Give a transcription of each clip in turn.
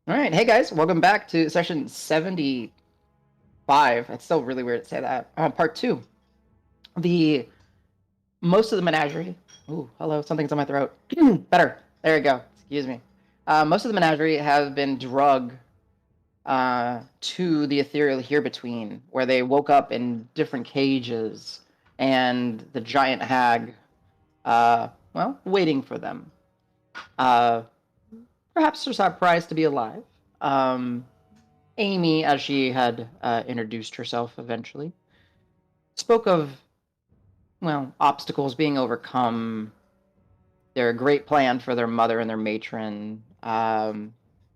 All right, hey guys, welcome back to session 75. It's still really weird to say that. Part two. The most of the menagerie. Ooh, hello, something's in my throat. Better. There you go. Excuse me. Most of the menagerie have been drugged to the ethereal here between, where they woke up in different cages, and the giant hag, waiting for them. Uh, Perhaps they're surprised to be alive. Um, Amy, as she had introduced herself eventually, spoke of, obstacles being overcome, their great plan for their mother and their matron,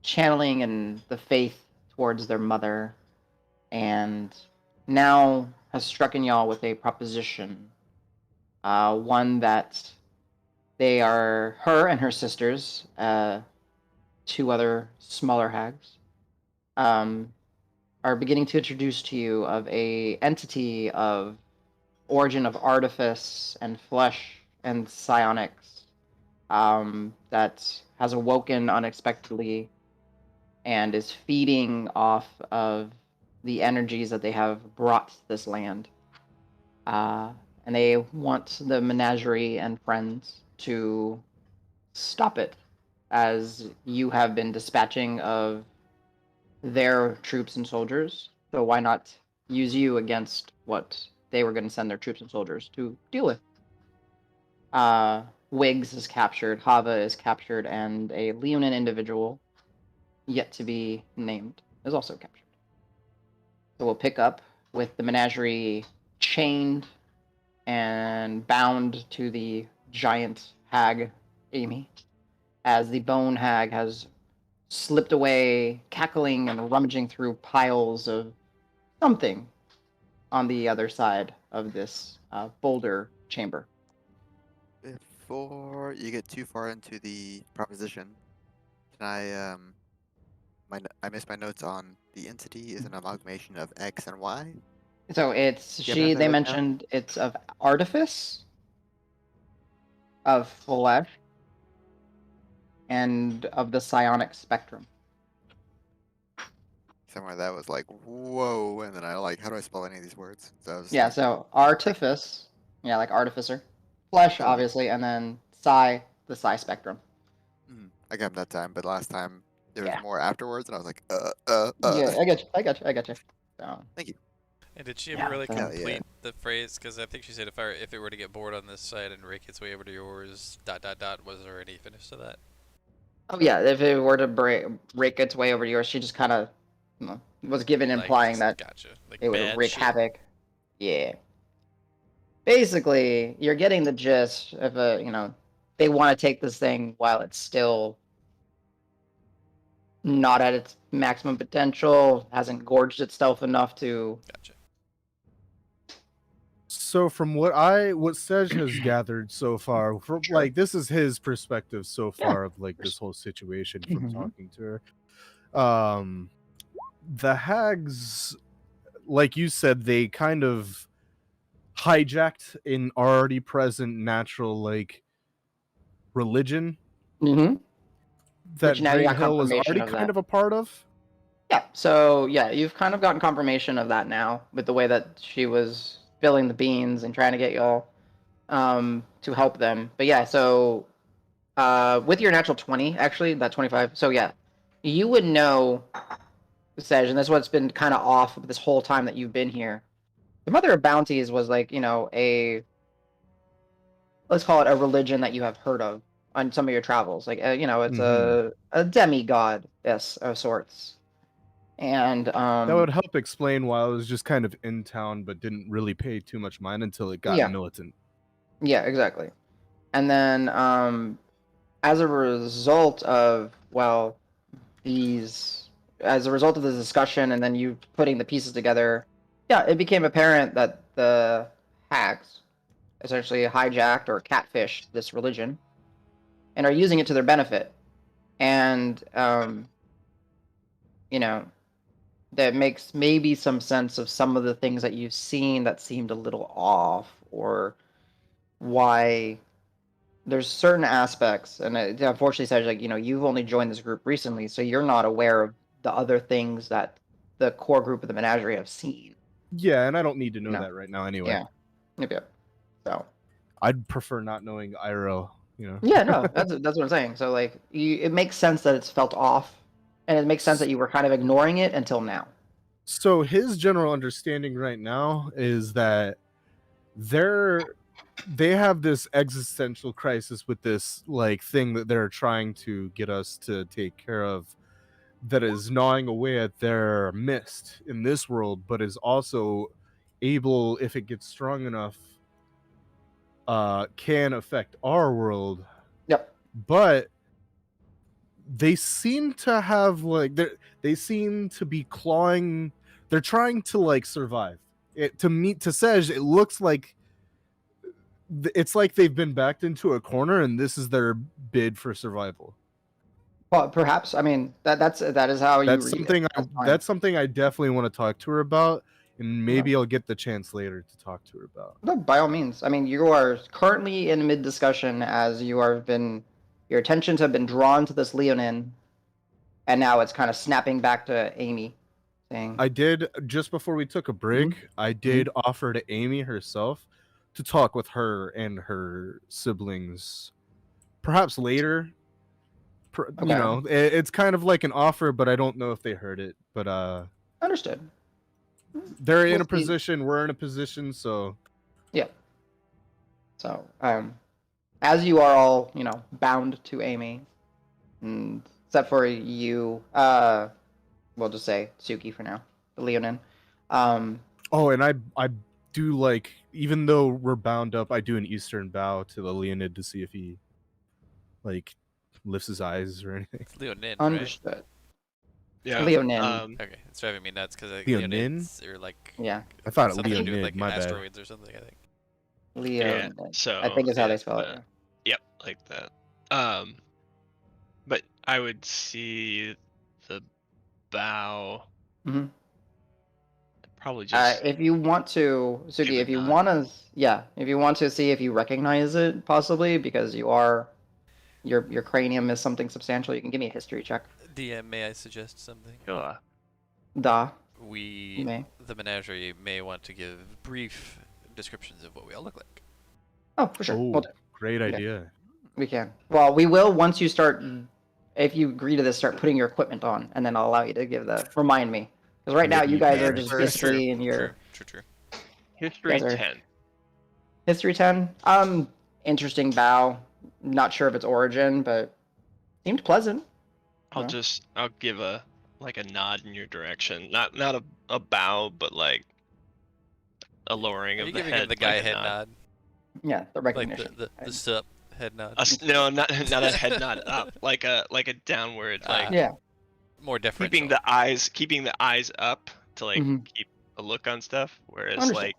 channeling and the faith towards their mother, and now has struck in y'all with a proposition. One that they are, her and her sisters, two other smaller hags, um, are beginning to introduce to you of a entity of origin of artifice and flesh and psionics, that has awoken unexpectedly and is feeding off of the energies that they have brought to this land. And they want the menagerie and friends to stop it, as you have been dispatching of their troops and soldiers. So why not use you against what they were going to send their troops and soldiers to deal with? Wiggs is captured, Hava is captured, and a Leonin individual, yet to be named, is also captured. So we'll pick up with the menagerie chained and bound to the giant hag, Amy, as the bone hag has slipped away, cackling and rummaging through piles of something on the other side of this boulder chamber. Before you get too far into the proposition, can I missed my notes on the entity is an amalgamation of X and Y. So it's Do you have they that down? mentioned it's of artifice, of flesh, and of the psionic spectrum. Somewhere that was like, whoa, and then I like, how do I spell any of these words? So I was Yeah, like, so like, artifice, yeah, like artificer, flesh, totally. obviously, and then psi, the psi spectrum. I got him that time, but last time there was Yeah, more afterwards, and I was like, yeah, I got you, I got you, I got you. So Thank you. And did she ever yeah, really so Hell yeah. complete the phrase? Because I think she said if it were to get bored on this side and rake its way over to yours, dot dot dot. Was there any finish to that? oh yeah, if it were to rake its way over to yours, she just kind of was given Like implying just that gotcha. Like it would bad wreak shit. havoc. Yeah. Basically, you're getting the gist of they want to take this thing while it's still not at its maximum potential, hasn't gorged itself enough to. Gotcha. So from what Sej has gathered so far, from Sure. like this is his perspective so Yeah. far of like this whole situation from Mm-hmm. talking to her. The hags, like you said, they kind of hijacked an already present natural like religion Mm-hmm. Which that now you Green got Hill was confirmation already of kind that. of a part of. Yeah. So yeah, you've kind of gotten confirmation of that now with the way that she was spilling the beans and trying to get y'all to help them. But yeah, so with your natural 20, actually, that 25. So yeah, you would know, Sej, and that's what's been kind of off this whole time that you've been here. The Mother of Bounties was like, a, let's call it a religion that you have heard of on some of your travels. Like, it's Mm-hmm. a demigod, yes, of sorts. And That would help explain why I was just kind of in town, but didn't really pay too much mind until it got yeah, militant. yeah, exactly. And then as a result of these as a result of the discussion and then you putting the pieces together, yeah, it became apparent that the hags essentially hijacked or catfished this religion and are using it to their benefit. And you know, that makes maybe some sense of some of the things that you've seen that seemed a little off, or why there's certain aspects, and it unfortunately says like you've only joined this group recently, so you're not aware of the other things that the core group of the Menagerie have seen. Yeah, and I don't need to know No. that right now anyway. Yeah. Yep. So. I'd prefer not knowing IRL. Yeah, no, that's what I'm saying. So like, it makes sense that it's felt off, and it makes sense that you were kind of ignoring it until now. So his general understanding right now is that they have this existential crisis with this like thing that they're trying to get us to take care of, that is gnawing away at their mist in this world, but is also able, if it gets strong enough, can affect our world. Yep. But they seem to have like they seem to be clawing. They're trying to like survive. To Sej, it looks like it's like they've been backed into a corner, and this is their bid for survival. Well, perhaps. I mean, that is how you read it. That's something I definitely want to talk to her about, and maybe I'll get the chance later to talk to her about. No, by all means. I mean, you are currently in mid discussion as your attentions have been drawn to this Leonin, and now it's kind of snapping back to Amy, saying, I did, just before we took a break, I did offer to Amy herself to talk with her and her siblings, perhaps later. It's kind of like an offer, but I don't know if they heard it. But understood. They're in a position, we're in a position, so yeah. So as you are all bound to Amy, except for you, we'll just say Suki for now, the Leonin. Oh, and I do, like, even though we're bound up, I do an Eastern bow to the Leonid to see if he like lifts his eyes or anything. It's Leonin, Understood. right? Yeah. Leonin. Okay, it's driving me nuts because Leonin? Leonids are like Yeah. I thought something to do with Leonid, like my bad. asteroids or something. I think. Leonin. So I think is how they spell it. Yeah. Yep, like that. But I would see the bow. Mm-hmm. Probably just. If you want to, Suki, give a if you nod. want to, if you want to see if you recognize it, possibly because your cranium is something substantial, you can give me a history check. DM, may I suggest something? Sure. We, May. the Menagerie, may want to give brief descriptions of what we all look like. Oh, for sure. Oh, We'll do. great idea. We can. Well, we will once you start. If you agree to this, start putting your equipment on, and then I'll allow you to give the remind me. Because right now you guys are just history and your True. History Guys are- 10. history 10. Interesting bow. Not sure of its origin, but seemed pleasant. I'll give a nod in your direction. Not a bow, but like a lowering Are of you the giving head. him the guy like a head nod? Yeah, the Like recognition. the sup head nod? No, not a head nod up, like a downward, like Yeah. More deferential. keeping the eyes up to like Mhm. keep a look on stuff. Whereas Understood. like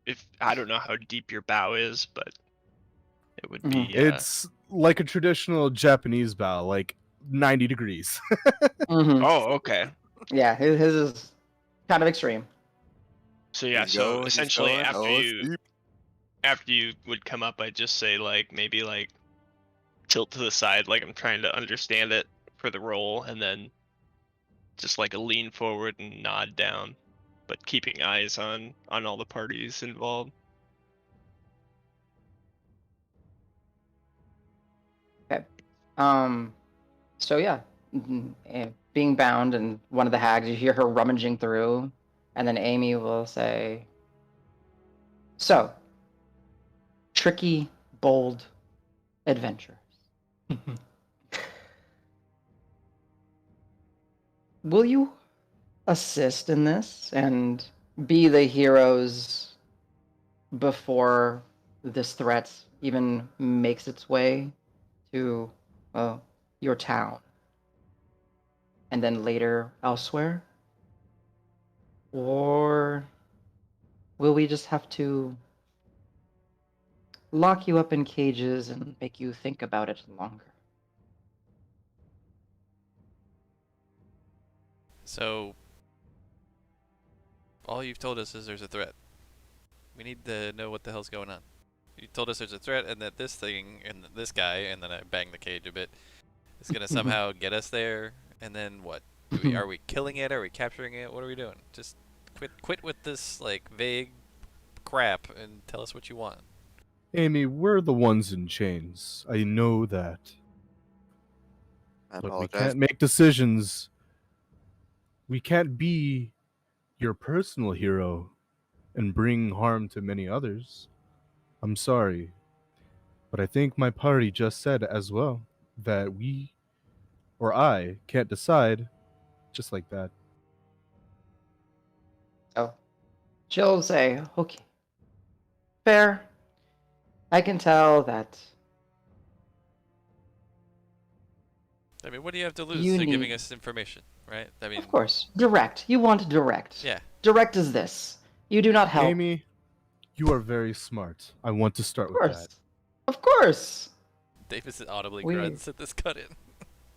if I don't know how deep your bow is, but it would Mhm. be. It's like a traditional Japanese bow, like 90 degrees. Mm-hmm. Oh, okay. Yeah, his is kind of extreme. So yeah, He's so going, he's essentially going. Oh, it's deep. after you would come up, I'd just say like maybe like tilt to the side, like I'm trying to understand it for the roll, and then just like a lean forward and nod down, but keeping eyes on all the parties involved. Okay. So yeah, being bound and one of the hags, you hear her rummaging through, and then Amy will say, "So, tricky, bold adventures. Will you assist in this and be the heroes before this threat even makes its way to your town, and then later elsewhere? Or will we just have to lock you up in cages and make you think about it longer?" So, all you've told us is there's a threat. We need to know what the hell's going on. You told us there's a threat, and that this thing and this guy, and then I bang the cage a bit, is gonna somehow get us there. And then what? Are we killing it? Are we capturing it? What are we doing? Just quit with this like vague crap and tell us what you want. Amy, we're the ones in chains. I know that. I But we apologize. can't make decisions. We can't be your personal hero and bring harm to many others. I'm sorry. But I think my party just said as well that we, or I, can't decide just like that. So she'll say, okay, fair. I can tell that I mean, what do you have to lose You to giving need- us information, right? I mean, of course, direct. You want direct. yeah. Direct is this. You do not help. Amy, you are very smart. I want to start Of with course. that. Of course. Davis audibly We- grunts at this cut in.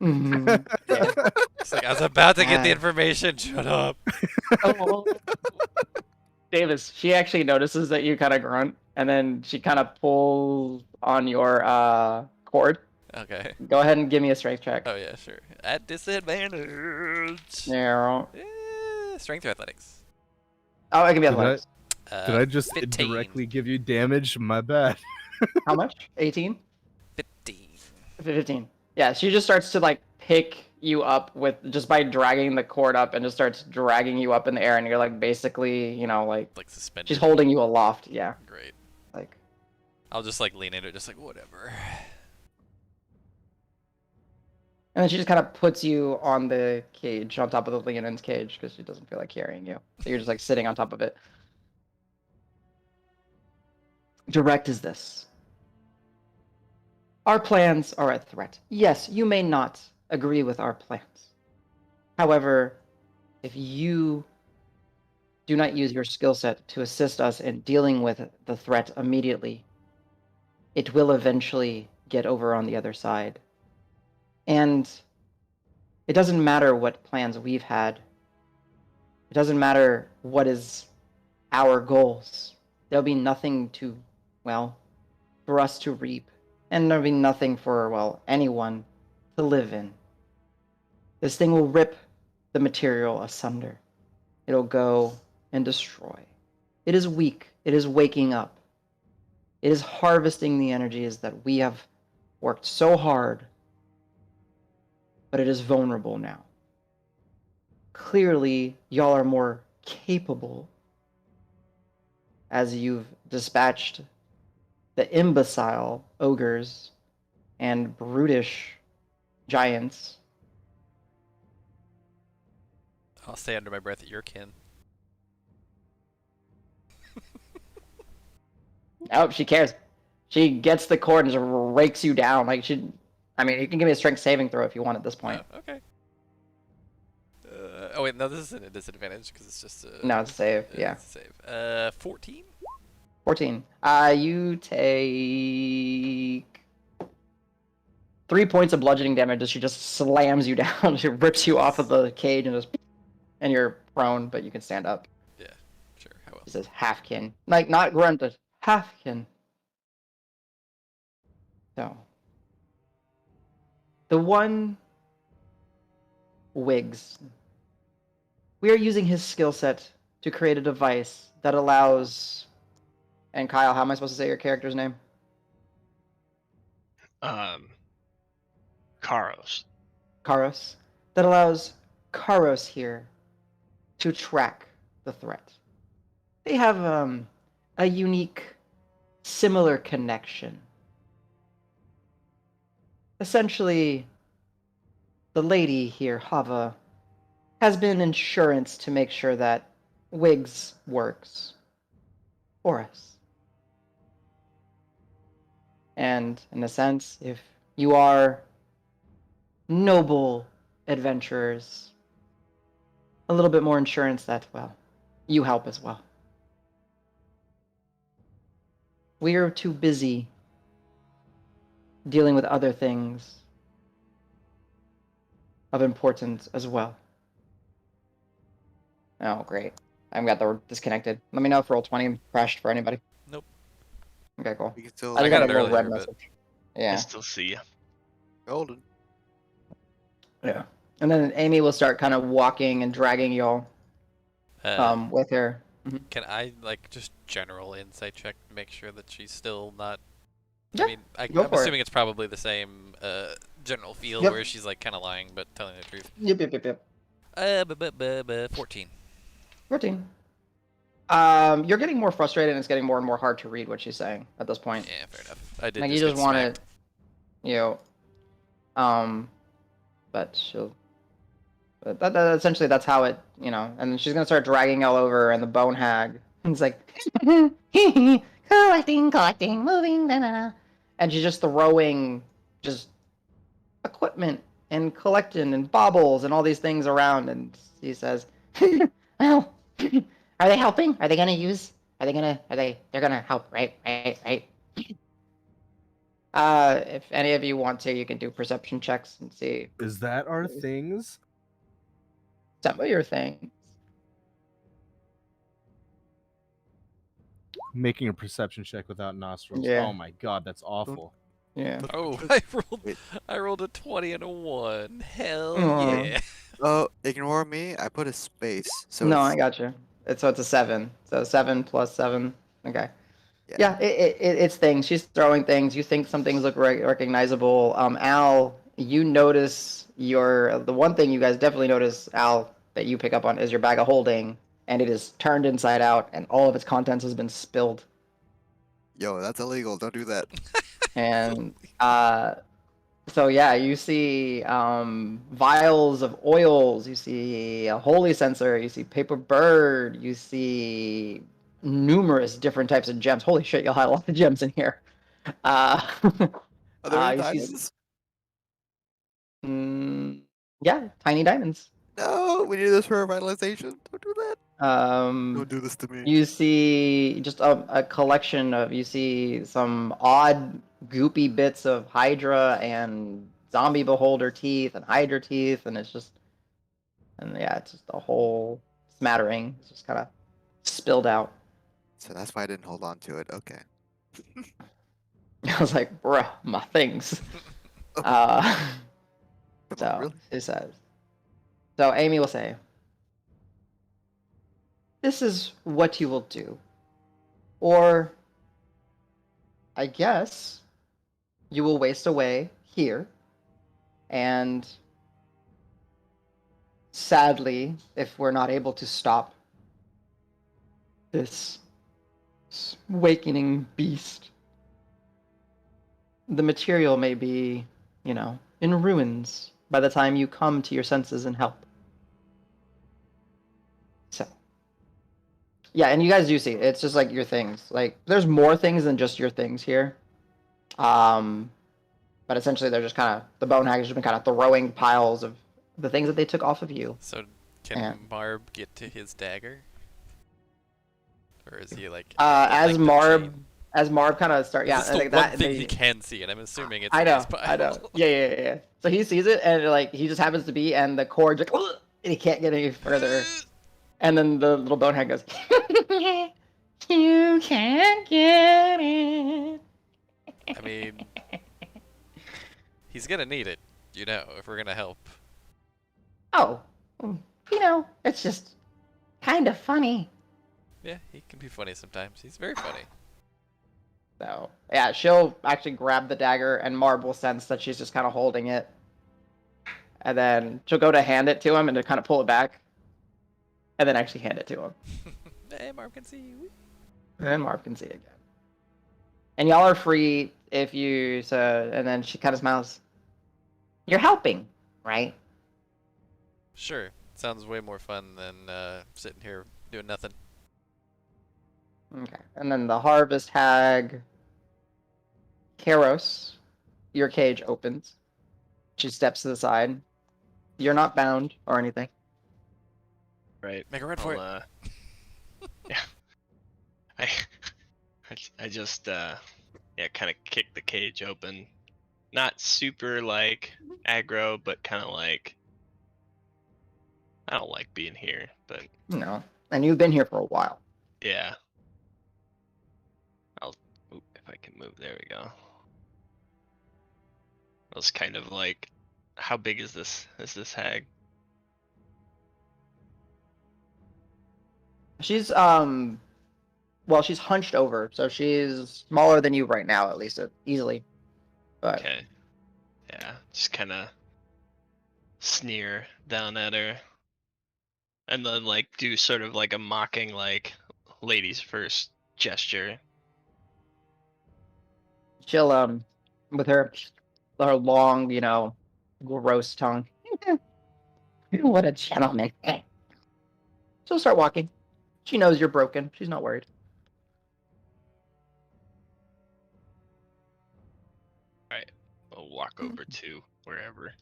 Mhm. Yeah. It's like, I was about to get the Ah. information. Shut up. Oh, Davis, she actually notices that you kind of grunt, and then she kind of pulls on your cord. Okay. Go ahead and give me a strength check. Oh yeah, sure. At disadvantage. Yeah. Strength or athletics? Oh, I can be Did I- athletics. Did I just 15. indirectly give you damage? My bad. How much? 18? 15. 15. Yeah, she just starts to like pick you up with just by dragging the cord up and just starts dragging you up in the air, and you're like basically, like Like suspended. she's holding you aloft. Yeah, Great. like I'll just like lean into it, just like whatever. and then she just kind of puts you on the cage, on top of the Leonin's cage, because she doesn't feel like carrying you. So you're just like sitting on top of it. Direct is this. Our plans are a threat. Yes, you may not agree with our plans. However, if you do not use your skill set to assist us in dealing with the threat immediately, it will eventually get over on the other side. And it doesn't matter what plans we've had. It doesn't matter what is our goals. There'll be nothing to, for us to reap. And there'll be nothing for, anyone to live in. This thing will rip the material asunder. It'll go and destroy. It is weak. It is waking up. It is harvesting the energies that we have worked so hard, but it is vulnerable now. Clearly, y'all are more capable as you've dispatched the imbecile ogres and brutish giants. I'll say under my breath at your kin. Nope, she cares. She gets the cord and just rakes you down. Like you can give me a strength saving throw if you want at this point. Oh, okay. Oh wait, no, this isn't a disadvantage because it's just a. No, it's a save. Yeah. It's a save. 14. 14. You take 3 points of bludgeoning damage as she just slams you down. She rips you off of the cage and you're prone, but you can stand up. Yeah, sure. I will. She says halfkin. Like, not grunted. Halfkin. So. The one Wiggs. We are using his skill set to create a device that allows. And Kyle, how am I supposed to say your character's name? Karos. Karos. That allows Karos here to track the threat. They have a unique, similar connection. Essentially, the lady here, Hava, has been insurance to make sure that Wiggs works for us. And in a sense, if you are noble adventurers, a little bit more insurance that, you help as well. We are too busy dealing with other things of importance as well. Oh, great. I've got the disconnected. Let me know if Roll20 crashed for anybody. Nope. Okay, cool. We can still I just got got it a little red earlier, but- message. I Yeah, still see you. golden. yeah. And then Amy will start kind of walking and dragging y'all with her. Mhm. Can I like just general insight check to make sure that she's still not? Yeah, I mean, go I'm for it. assuming it's probably the same general feel Yep. where she's like kind of lying but telling the truth. Yep. 14. 14. You're getting more frustrated, and it's getting more and more hard to read what she's saying at this point. Yeah, fair enough. I did Like just you get just want smacked. to, but she'll. But that essentially that's how it, and then she's gonna start dragging all over, and the bone hag. And it's like, collecting, moving, and she's just throwing just equipment and collecting and baubles and all these things around, and he says, "Well, are they helping? Are they gonna use? Are they gonna? They're gonna help, right? Right." If any of you want to, you can do perception checks and see Is that our things? some of your things. Making a perception check without nostrils. Yeah. Oh my god, that's awful. Yeah. Oh, Wait. I rolled a 20 and a 1. Hell Aw. yeah. Oh, ignore me. I put a space. So No, it's, I got you. So it's a 7. So 7 plus 7. Okay. yeah. Yeah, it's things. She's throwing things. You think some things look recognizable. Al, you notice the one thing you guys definitely notice, Al, that you pick up on is your bag of holding, and it is turned inside out, and all of its contents has been spilled. Yo, that's illegal. Don't do that. And so yeah, you see vials of oils, you see a holy censer, you see paper bird, you see numerous different types of gems. Holy shit, you'll have a lot of gems in here. Are there any you see, diamonds? yeah, tiny diamonds. No, we need this for revitalization. Don't do that. Don't do this to me. You see just a collection of, you see some odd goopy bits of Hydra and zombie beholder teeth and Hydra teeth, and it's just a whole smattering. It's just kind of spilled out. So that's why I didn't hold on to it. Okay. I was like, bruh, my things. Come on, So really? it says. So Amy will say, "This is what you will do, or I guess you will waste away here, and sadly, if we're not able to stop this awakening beast, the material may be, in ruins by the time you come to your senses and help." So, yeah, and you guys do see it's just like your things. Like, there's more things than just your things here. But essentially, they're just kind of, the bone hackers have been kind of throwing piles of the things that they took off of you. So can And- Marb get to his dagger? Or is he like As length of Marb, chain? as Marb kind of start, yeah, This is the like one that. thing he can see, and I'm assuming it's I in know, his pile. I know. Yeah. So he sees it, and like he just happens to be, and the cord just, and he can't get any further. And then the little bonehead goes, "You can't get it." I mean, he's gonna need it, if we're gonna help. Oh, it's just kind of funny. Yeah, he can be funny sometimes. He's very funny. So yeah, she'll actually grab the dagger, and Marb will sense that she's just kind of holding it, and then she'll go to hand it to him and to kind of pull it back, and then actually hand it to him. Hey, Marb can see you. And then Marv can see it again. And y'all are free if you, so, and then she kind of smiles. "You're helping, right?" Sure. Sounds way more fun than sitting here doing nothing. Okay. And then the harvest hag, Karos, your cage opens. She steps to the side. You're not bound or anything. Right. Make a run for it. Yeah. I just kind of kick the cage open. Not super like aggro, but kind of like I don't like being here, but No. And you've been here for a while. yeah. If I I can move. There we go. It was kind of like, how big is this? Is this hag? She's well, she's hunched over, so she's smaller than you right now, at least easily. But Okay. Yeah, just kind of sneer down at her. And then like do sort of like a mocking like ladies first gesture. she'll with her long, gross tongue. What a gentleman. She'll start walking. She knows you're broken. She's not worried. Alright. I'll walk over to wherever.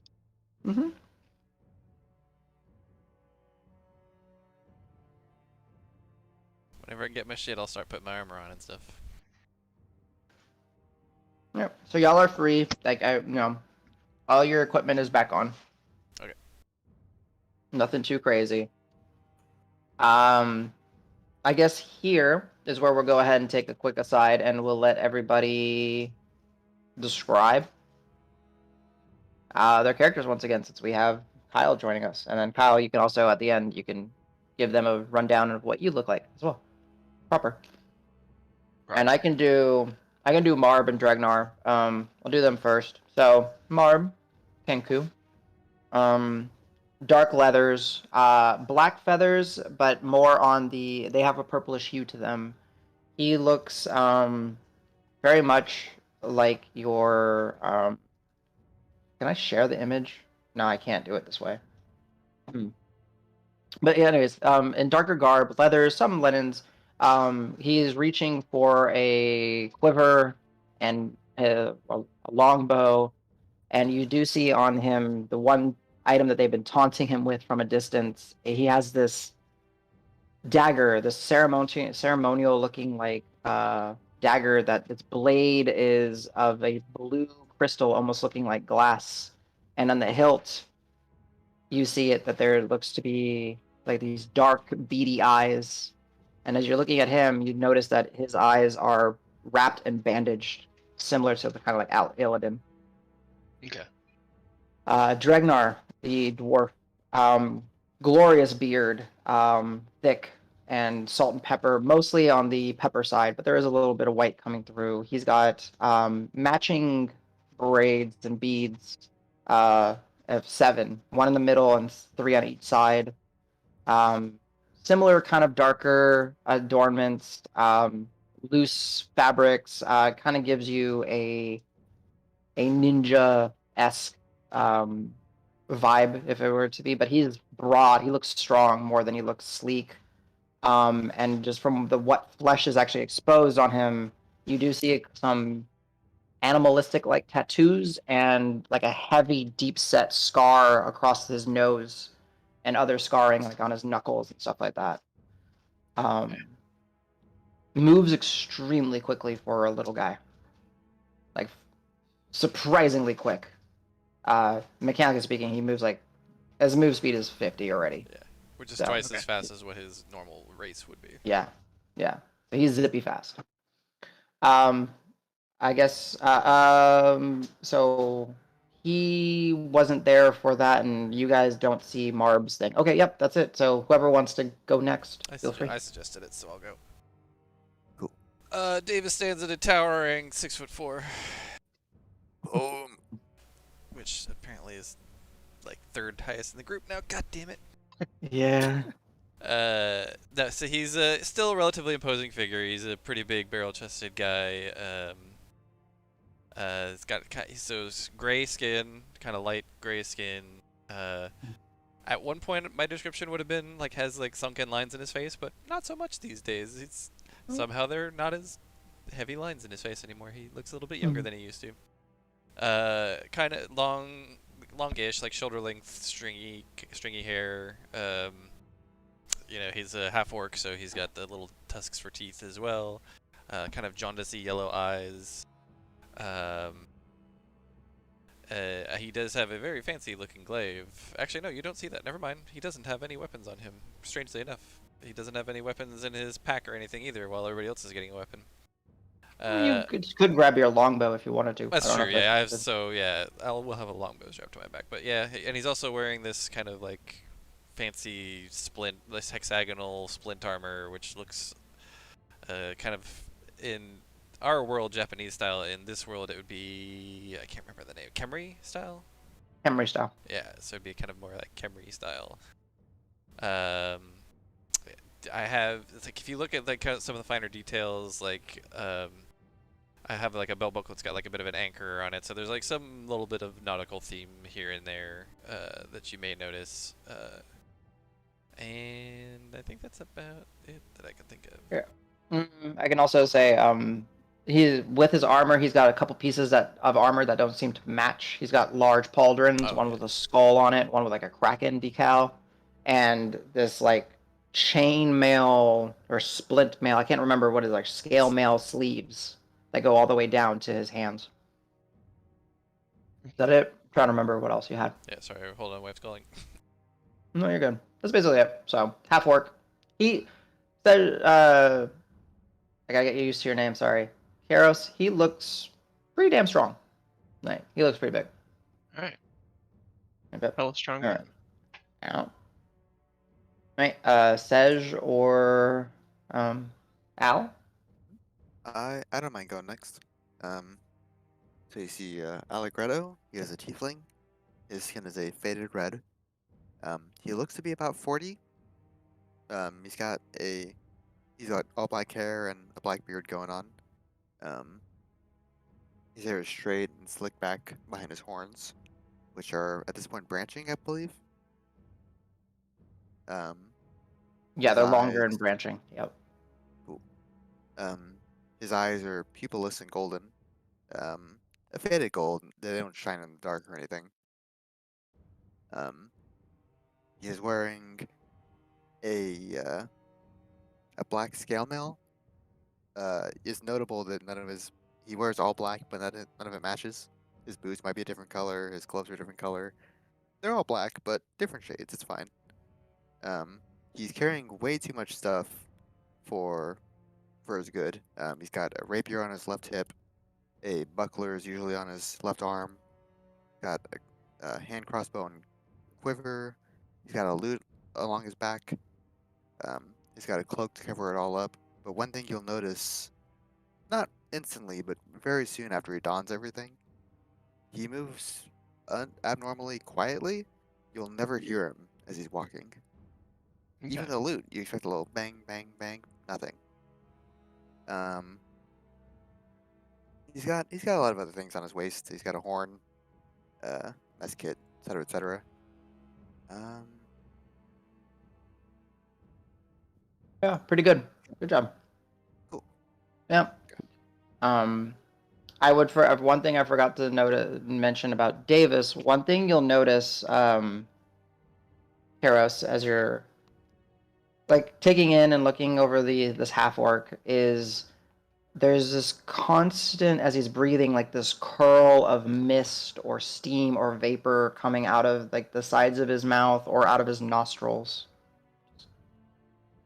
Mm-hmm. Whenever I get my shit, I'll start putting my armor on and stuff. Yep. So y'all are free. Like all your equipment is back on. Okay. Nothing too crazy. I guess here is where we'll go ahead and take a quick aside, and we'll let everybody describe their characters once again, since we have Kyle joining us. And then Kyle, you can also at the end you can give them a rundown of what you look like as well. Proper. And I can do Marb and Dregnar. I'll do them first. So Marb, Kenku, dark leathers, black feathers, but more on they have a purplish hue to them. He looks very much like your can I share the image? No, I can't do it this way. But yeah, anyways, in darker garb, leathers, some linens. He is reaching for a quiver and a longbow, and you do see on him the one item that they've been taunting him with from a distance. He has this dagger, this ceremonial looking like dagger that its blade is of a blue crystal, almost looking like glass, and on the hilt, you see it that there looks to be like these dark, beady eyes. And as you're looking at him, you notice that his eyes are wrapped and bandaged, similar to the kind of like Illidan. Okay. Dregnar, the dwarf, glorious beard, thick and salt and pepper, mostly on the pepper side, but there is a little bit of white coming through. He's got matching braids and beads of 7, 1 in the middle and 3 on each side. Similar kind of darker adornments, loose fabrics, kind of gives you a ninja-esque vibe if it were to be, but he's broad. He looks strong more than he looks sleek. And just from what flesh is actually exposed on him, you do see some animalistic like tattoos and like a heavy, deep set scar across his nose and other scarring like on his knuckles and stuff like that. Moves extremely quickly for a little guy. Like surprisingly quick. Mechanically speaking, he moves like his move speed is 50 already. Yeah, which is So, twice okay. as fast as what his normal race would be. Yeah. So he's zippy fast. I guess so he wasn't there for that, and you guys don't see Marb's thing. Okay, yep, that's it. So whoever wants to go next, feel free. I suggested it, so I'll go. Cool. Davis stands at a towering 6'4", Boom. which apparently is like 3rd highest in the group now. God damn it. Yeah. No, so he's still a relatively imposing figure. He's a pretty big barrel-chested guy. He's got so gray skin, kind of light gray skin. At one point, my description would have been like has like sunken lines in his face, but not so much these days. It's somehow they're not as heavy lines in his face anymore. He looks a little bit younger than he used to. Kind of longish, like shoulder length, stringy hair. He's a half orc, so he's got the little tusks for teeth as well. Kind of jaundicey yellow eyes. He does have a very fancy looking glaive. Actually, no, you don't see that. Never mind. He doesn't have any weapons on him, strangely enough. He doesn't have any weapons in his pack or anything either, while everybody else is getting a weapon. Uh, could grab your longbow if you wanted to. That's I don't know true. if that's Yeah, I have good. we'll have a longbow strapped to my back. But yeah, and he's also wearing this kind of like fancy this hexagonal splint armor, which looks kind of in our world Japanese style. In this world, it would be I can't remember the name. Kemri style. Henry style. Yeah, so it'd be kind of more like Kemri style. Um, I have it's like if you look at like kind of some of the finer details, like I have like a belt buckle that's got like a bit of an anchor on it, so there's like some little bit of nautical theme here and there that you may notice. And I think that's about it that I can think of. Yeah. I can also say, he with his armor, he's got a couple pieces of armor that don't seem to match. He's got large pauldrons, Oh, one yeah. with a skull on it, one with like a kraken decal, and this like chain mail or splint mail. I can't remember what is like scale mail sleeves that go all the way down to his hands. Is that it? I'm trying to remember what else you had. Yeah, sorry, hold on, wife's calling. No, you're good. That's basically it. So half orc. He said, I gotta get used to your name. Sorry, Karos. He looks pretty damn strong. Like he looks pretty big. All right. Okay. Hella strong. All right. Out. Right. Sej or Al. I don't mind going next. So you see Allegretto. He has a tiefling. His skin is a faded red. He looks to be about 40. He's got all black hair and a black beard going on. His hair is straight and slicked back behind his horns, which are at this point branching, I believe. Yeah, his they're longer eyes, and branching. Yep. cool. His eyes are pupilless and golden. A faded gold. They don't shine in the dark or anything. He is wearing a black scale mail. It's notable that he wears all black, but none of it matches. His boots might be a different color. His gloves are a different color. They're all black, but different shades. It's fine. He's carrying way too much stuff for his good. He's got a rapier on his left hip. A buckler is usually on his left arm. Got a hand crossbow and quiver. He's got a lute along his back. He's got a cloak to cover it all up. But one thing you'll notice, not instantly, but very soon after he dons everything, he moves abnormally quietly. You'll never hear him as he's walking. Even the lute, you expect a little bang, bang, bang, nothing. He's got a lot of other things on his waist. He's got a horn, mess kit, etc., etc. Yeah, pretty good. Good job. Cool. Yeah. I would for one thing I forgot to mention about Davis. One thing you'll notice, Karos, as you're like taking in and looking over this half orc, is there's this constant as he's breathing like this curl of mist or steam or vapor coming out of like the sides of his mouth or out of his nostrils.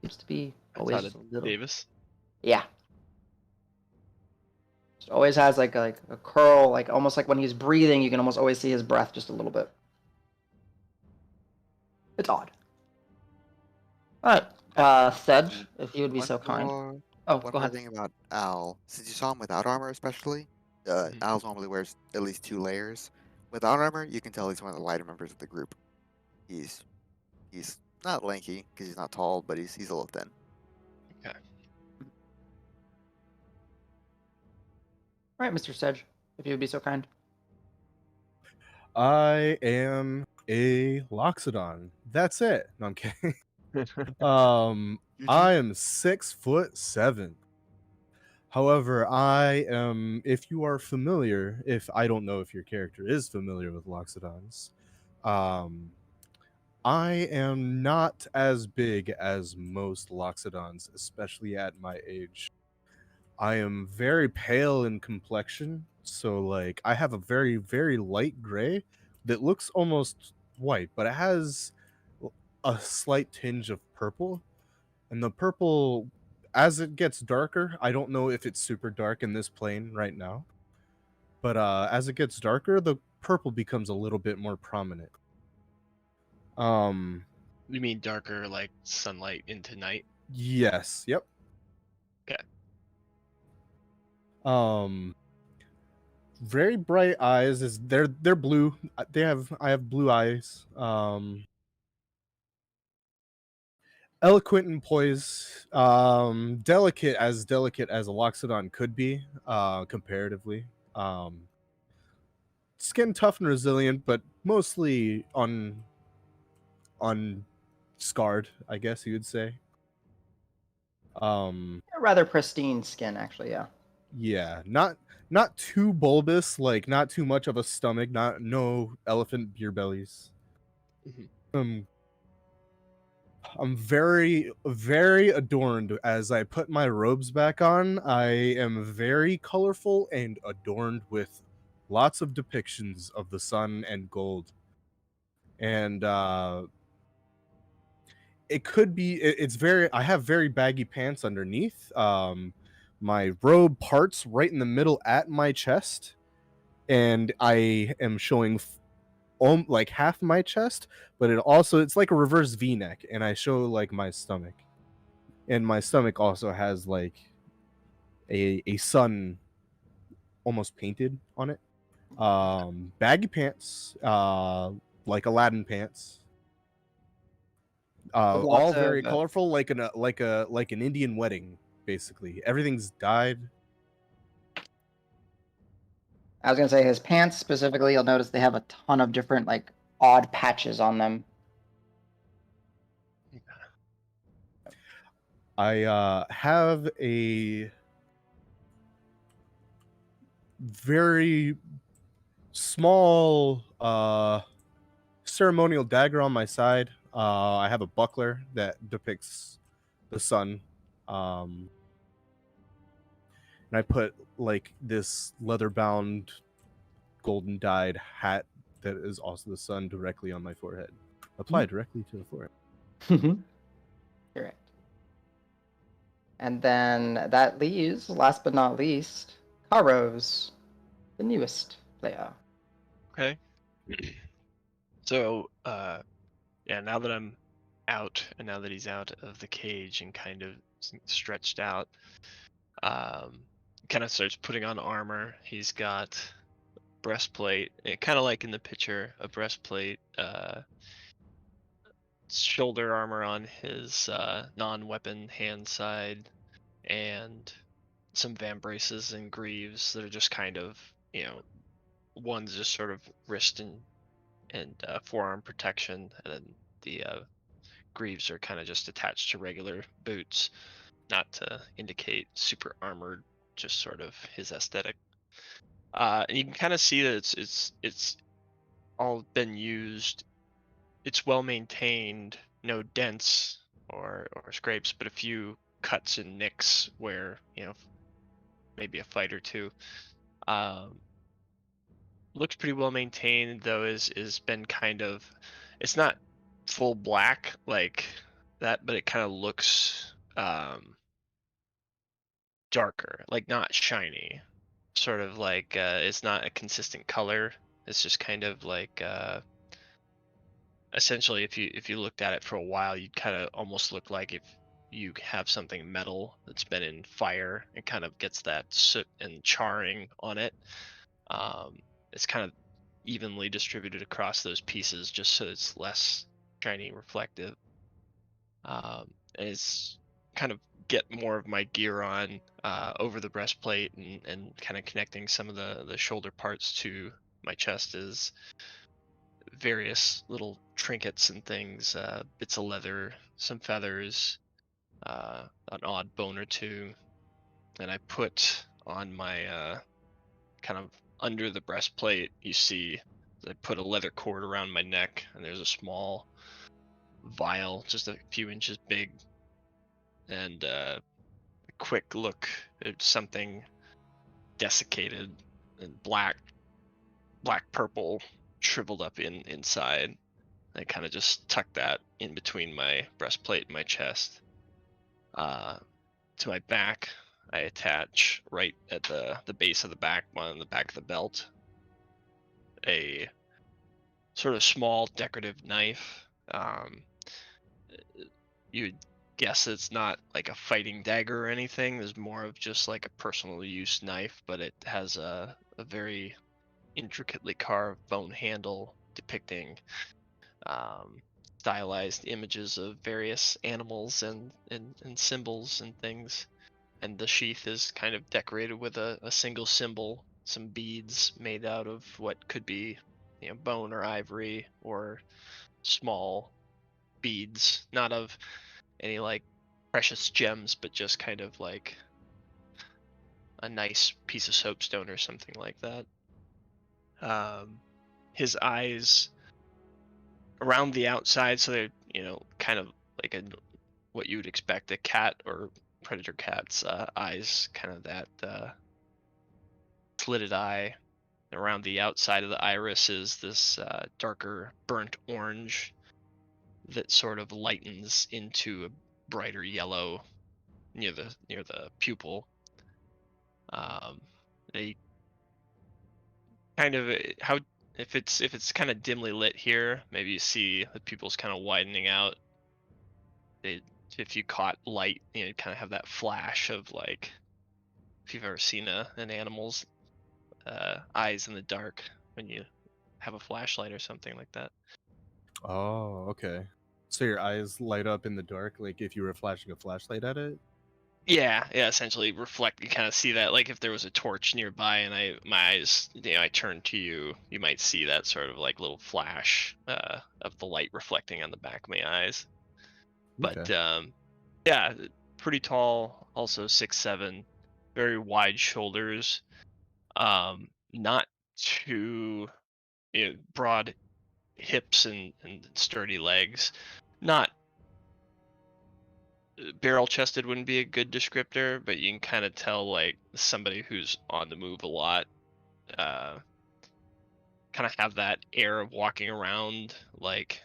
Seems to be always That's a out of little. Davis. Yeah. Just always has like a curl, like almost like when he's breathing, you can almost always see his breath just a little bit. It's odd. All right, Sedge, if you would be so kind. Oh, One go more ahead. thing about Al. Since you saw him without armor, especially, Al normally wears at least 2 layers. Without armor, you can tell he's one of the lighter members of the group. He's not lanky because he's not tall, but he's a little thin. Okay. All right, Mr. Sedge, if you would be so kind. I am a Loxodon. That's it. No, I'm kidding. You're I am 6'7". However, I am, if you are familiar, if I don't know if your character is familiar with Loxodons, I am not as big as most Loxodons, especially at my age. I am very pale in complexion, so like I have a very, very light gray that looks almost white, but it has a slight tinge of purple. And the purple as it gets darker, I don't know if it's super dark in this plane right now, but as it gets darker, the purple becomes a little bit more prominent. You mean darker, like sunlight into night? Yes, yep. Okay. Very bright eyes. They're blue. I have blue eyes. Eloquent and poised. Delicate as a Loxodon could be, comparatively. Skin tough and resilient, but mostly scarred, I guess you would say. Rather pristine skin, actually. Yeah. Yeah, not too bulbous, like not too much of a stomach, no elephant beer bellies. Mhm. I'm very, very adorned as I put my robes back on. I am very colorful and adorned with lots of depictions of the sun and gold. And it could be it's very I have very baggy pants underneath. My robe parts right in the middle at my chest, and I am showing like half my chest, but it's like a reverse V-neck, and I show like my stomach, and my stomach also has like a sun almost painted on it. Baggy pants, like Aladdin pants, With all lots very of colorful, like an Indian wedding. Basically, everything's dyed. I was gonna say his pants specifically. You'll notice they have a ton of different like odd patches on them. I have a very small ceremonial dagger on my side. I have a buckler that depicts the sun. And I put like this leather bound golden dyed hat that is also the sun directly on my forehead. Applied directly to the forehead. Correct. And then that leaves, last but not least, Karos, the newest player. Okay. So, yeah, now that I'm out, and now that he's out of the cage and kind of stretched out, kind of starts putting on armor. He's got breastplate, kind of like in the picture, a breastplate, shoulder armor on his non-weapon hand side, and some vambraces and greaves that are just kind of, one's just sort of wrist and forearm protection, and then the greaves are kind of just attached to regular boots, not to indicate super armored, just sort of his aesthetic. And you can kind of see that it's all been used. It's well maintained, no dents or scrapes, but a few cuts and nicks where maybe a fight or two. Um, Looks pretty well maintained though. Is been kind of, it's not full black like that, but it kind of looks darker, like not shiny, sort of like it's not a consistent color. It's just kind of like essentially if you looked at it for a while, you'd kind of almost look like if you have something metal that's been in fire, it kind of gets that soot and charring on it. It's kind of evenly distributed across those pieces just so it's less shiny reflective. And it's kind of get more of my gear on over the breastplate, and kind of connecting some of the shoulder parts to my chest is various little trinkets and things, bits of leather, some feathers, an odd bone or two. And I put on my kind of under the breastplate, you see I put a leather cord around my neck, and there's a small vial just a few inches big, and a quick look at something desiccated and black purple shriveled up inside. I kind of just tuck that in between my breastplate and my chest. to my back, I attach right at the base of the back, on the back of the belt, a sort of small decorative knife. You'd guess it's not like a fighting dagger or anything. There's more of just like a personal use knife, but it has a very intricately carved bone handle depicting stylized images of various animals and symbols and things. And the sheath is kind of decorated with a single symbol, some beads made out of what could be, bone or ivory, or small beads, not of any like precious gems, but just kind of like a nice piece of soapstone or something like that. His eyes around the outside, so they're kind of like what you would expect a cat or predator cat's eyes, kind of that slitted eye. Around the outside of the iris is this darker burnt orange that sort of lightens into a brighter yellow near the pupil. They kind of how if it's kind of dimly lit here, maybe you see the pupils kind of widening out. If you caught light, you kind of have that flash of, like, if you've ever seen an animal's eyes in the dark when you have a flashlight or something like that. Oh, okay. So your eyes light up in the dark, like if you were flashing a flashlight at it? Yeah, essentially reflect. You kind of see that, like if there was a torch nearby and my eyes, I turned to you, you might see that sort of like little flash of the light reflecting on the back of my eyes. But Okay. yeah, pretty tall, also 6'7", very wide shoulders, not too broad hips and sturdy legs. Not barrel chested wouldn't be a good descriptor, but you can kind of tell like somebody who's on the move a lot. Kind of have that air of walking around, like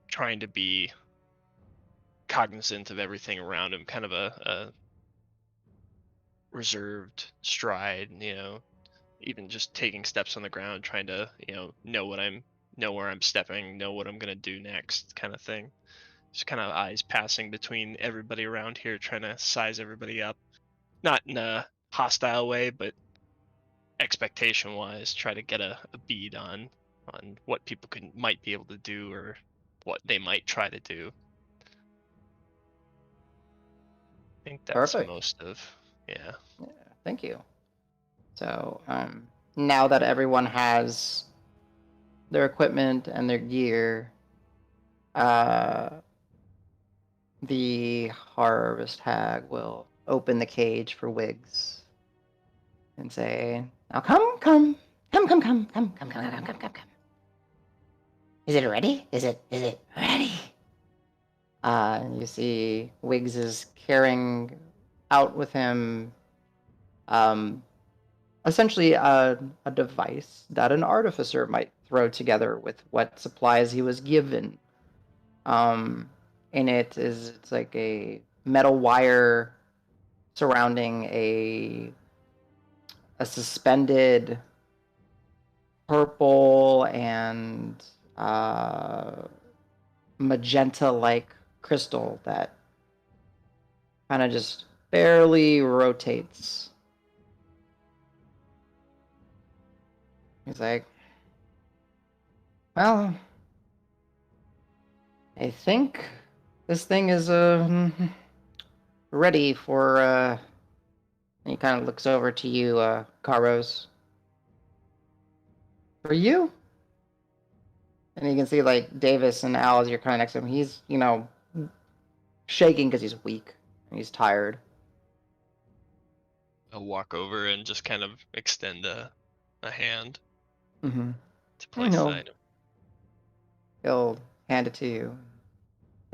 trying to be cognizant of everything around him. Kind of a reserved stride, even just taking steps on the ground, trying to know where I'm stepping, know what I'm gonna do next, kind of thing. Just kind of eyes passing between everybody around here, trying to size everybody up, not in a hostile way, but expectation wise, try to get a bead on what people might be able to do, or what they might try to do. I think that's Perfect. most of. Yeah. Yeah, thank you. So now that everyone has their equipment and their gear, the harvest hag will open the cage for Wiggs and say, "Now come, come, come, come, come, come, come, come, come, come, come, come. Is it ready? Is it ready?" You see Wiggs is carrying out with him essentially a device that an artificer might throw together with what supplies he was given. In it's like a metal wire surrounding a suspended purple and magenta-like crystal that kind of just barely rotates. He's like, "Well, I think this thing is ready for." And he kind of looks over to you, Karos. "For you?" And you can see like Davis and Al as you're kind of next to him. He's shaking because he's weak and he's tired. I'll walk over and just kind of extend a hand Mm-hmm. to place he'll, the item. he'll hand it to you.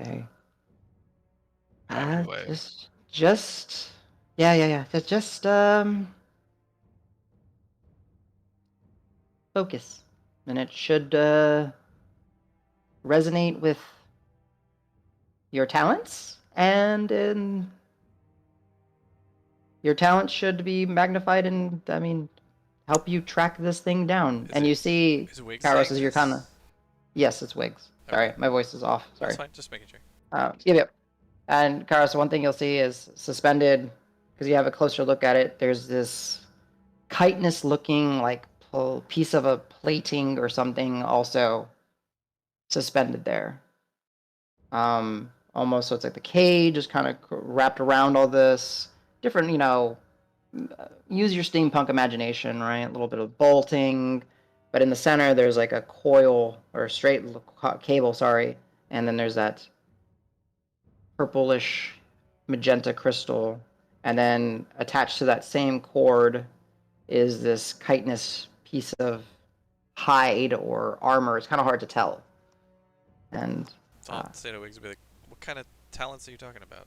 Say, Fire away. just, yeah. Just focus, and it should resonate with your talents and in your talent should be magnified and, I mean, help you track this thing down. And you see, Is Wiggs Kairos, saying as you're this? kind of... Yes, it's Wiggs. Sorry, Okay. my voice is off. Sorry. That's fine. Just making sure. Yep. And Kairos, one thing you'll see is suspended, because you have a closer look at it, there's this chitinous-looking, like, piece of a plating or something also suspended there. Almost so it's like the cage is kind of wrapped around all this. Different, use your steampunk imagination, right? A little bit of bolting, but in the center there's like a coil or a straight cable, sorry, and then there's that purplish magenta crystal, and then attached to that same cord is this chitinous piece of hide or armor. It's kind of hard to tell. And So I'll say to Wiggs, be like, what kind of talents are you talking about?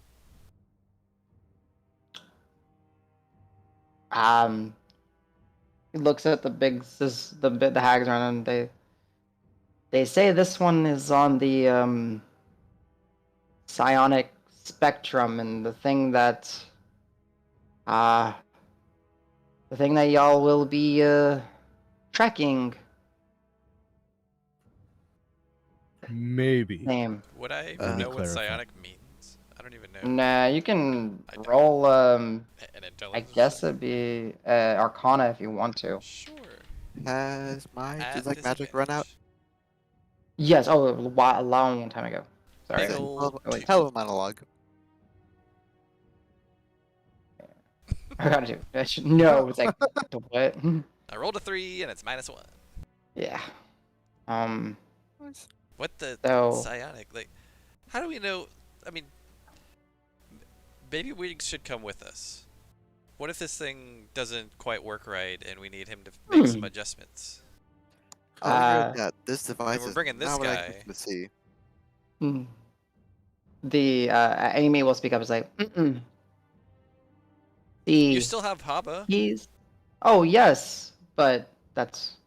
he looks at the the hags around him. They say this one is on the psionic spectrum, and the thing that y'all will be tracking. Maybe. Name. Would I Let me know what clarify. psionic means? I don't even know. Nah, you can I don't. roll. An I intelligence guess check? it'd be Arcana if you want to. Sure. Has my At like magic run out? disadvantage. Yes. Oh, a long time ago. Sorry. Big Then ol' wait. tell a monologue. I gotta do. No, it's like what? I rolled a 3 and it's -1. Yeah. What the So psionic? Like, how do we know? I mean, Baby Wiggs should come with us. What if this thing doesn't quite work right and we need him to make some adjustments? I'll agree Uh, with that. This device we're is bringing this not what I guy. expected to see. the Amy will speak up and say, "Mm-mm. You The still have Haba. he's oh yes, but that's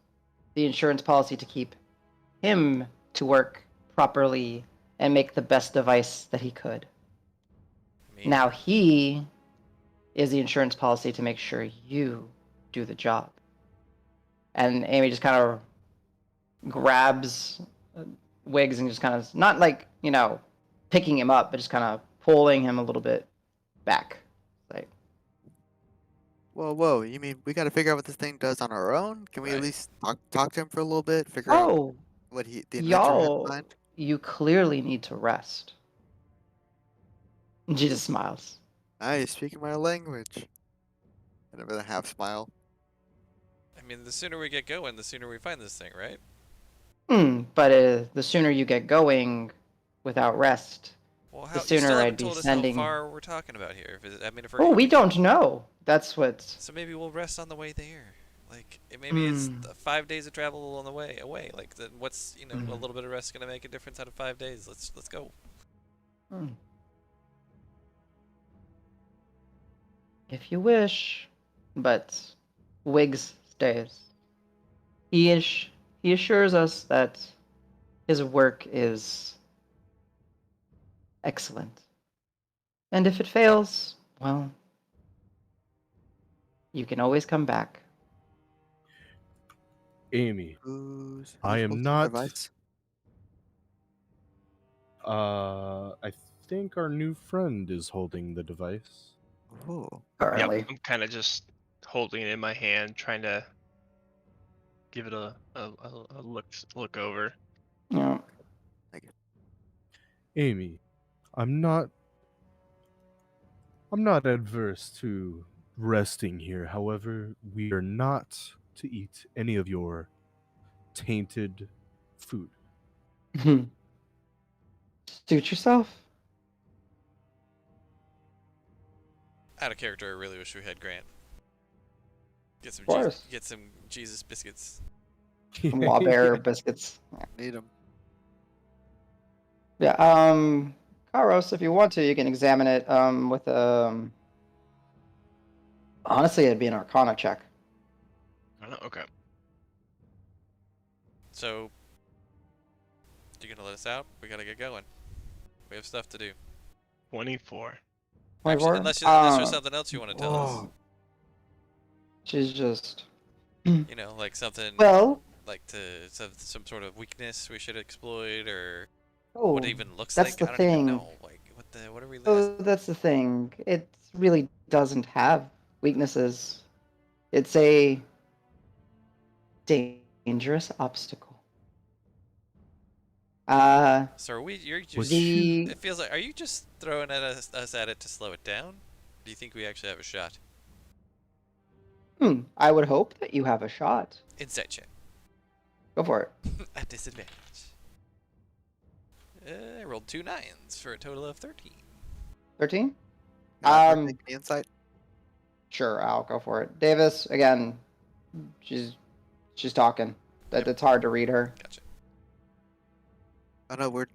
the insurance policy to keep him to work properly and make the best device that he could. I mean, Now he is the insurance policy to make sure you do the job." And Amy just kind of grabs Wiggs and just kind of not like picking him up, but just kind of pulling him a little bit back. Like, Whoa! You mean we got to figure out what this thing does on our own? Can we at Right. least talk to him for a little bit? Figure out oh, what the inventor had in y'all, mind? you clearly need to rest. And she just smiles. You're speaking my language. And with a half smile. I mean, the sooner we get going, the sooner we find this thing, right? But the sooner you get going without rest, Well, the how you still sooner I'd haven't be told us sending. how far we're talking about here. If we're Oh, gonna we be... don't know. That's what. So maybe we'll rest on the way there. Like maybe it's 5 days of travel on the way away. Like then what's a little bit of rest gonna make a difference out of 5 days? Let's go. If you wish, but Wiggs stays. He assures us that his work is excellent. And if it fails, well, you can always come back. Amy, Who's I am holding the not- device? I think our new friend is holding the device. Oh. Currently. Yep, I'm kind of just holding it in my hand, trying to give it a look over. Yeah. Amy, I'm not adverse to resting here. However, we are not to eat any of your tainted food. Suit yourself. Out of character, I really wish we had Grant. Get some Of course. get some Jesus biscuits. Wabear biscuits. Need him. Yeah. Karos, if you want to, you can examine it. With honestly, it'd be an Arcana check. Okay. So, you gonna let us out? We gotta get going. We have stuff to do. 24. 24? Unless there's something else you want to tell us. Whoa. She's just. You know, like something Well, like to some sort of weakness we should exploit, or oh, what it even looks that's like. the I don't even thing. know. Like what are we? Oh, that's the thing. It really doesn't have weaknesses. It's a dangerous obstacle. So are we? You're Was just. The It feels like. Are you just throwing at us at it to slow it down? Do you think we actually have a shot? I would hope that you have a shot. Insight check. Go for it. At disadvantage. I rolled 2 9s for a total of 13. 13? Take the insight. Sure, I'll go for it. Davis, again, she's talking. Yep. It's hard to read her. Gotcha. Oh no,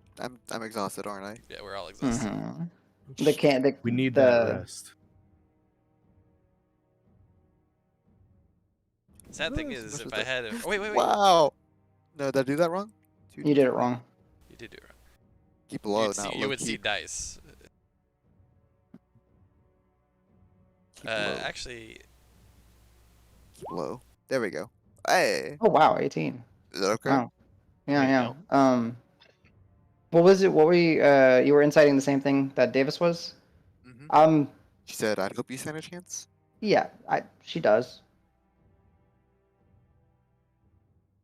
I'm exhausted, aren't I? Yeah, we're all exhausted. We need that rest. Sad thing Nice. is, Which if was I that? had wait. Wow. No, did I do that wrong? You did it wrong. You did do it wrong. Keep low, You'd see, not you low would see key. dice. Keep low. Actually, Keep low. There we go. Hey. Oh wow, 18. Is that okay? Wow. Yeah, There you yeah. What was it? What were you were inciting the same thing that Davis was? Mm-hmm. She said, "I'd hope you stand a chance." Yeah, she does.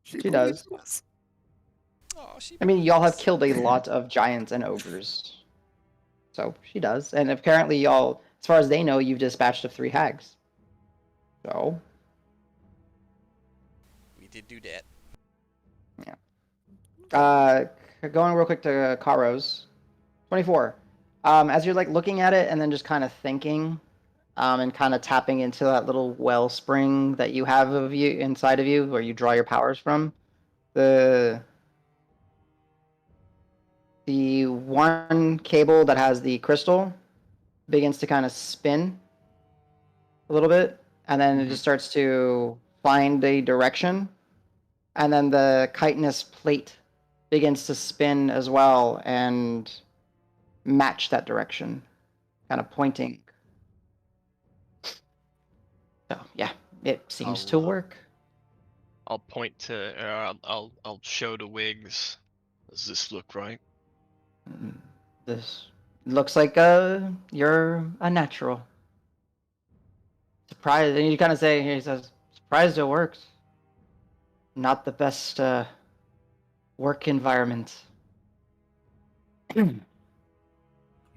She She believes does. us. oh, she. I mean, y'all have killed a lot of giants and ogres. So she does. And apparently y'all, as far as they know, you've dispatched of 3 hags. So, We did do that. going real quick to Karos. 24. As you're like looking at it and then just kind of thinking, and kind of tapping into that little wellspring that you have of you inside of you, where you draw your powers from, the one cable that has the crystal begins to kind of spin a little bit, and then it just starts to find a direction, and then the chitinous plate begins to spin as well and match that direction, kind of pointing. So yeah, it seems to work. I'll point to, I'll show to Wiggs. Does this look right? This looks like you're a natural. Surprised, and you kind of say, he says, surprised it works. Not the best work environment. I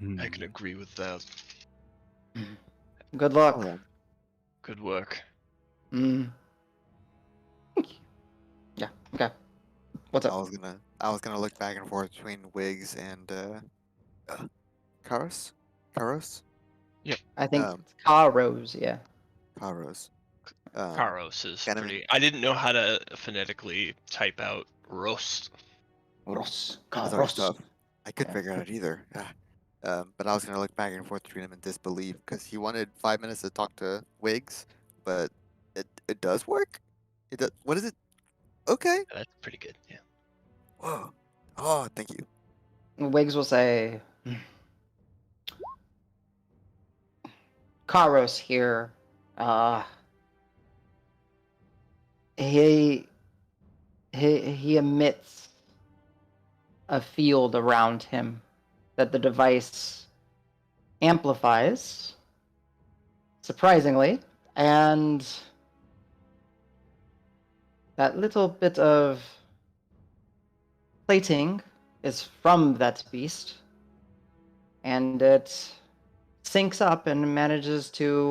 can agree with that. Good luck. Oh, Good work. Yeah. Okay. What's I up? was gonna look back and forth between Wiggs and Karos. Karos. I think Um, it's Karos. Yeah. Karos. Karos is kind of pretty. I didn't know how to phonetically type out roast. Ros. That's always Karos. tough. I couldn't Yeah. figure it out either. But I was gonna look back and forth between him in disbelief because he wanted 5 minutes to talk to Wiggs, but it does work. It does. What is it? Okay. That's pretty good. Yeah. Whoa. Oh, thank you. Wiggs will say, Karos here. He emits a field around him that the device amplifies, surprisingly, and that little bit of plating is from that beast, and it syncs up and manages to,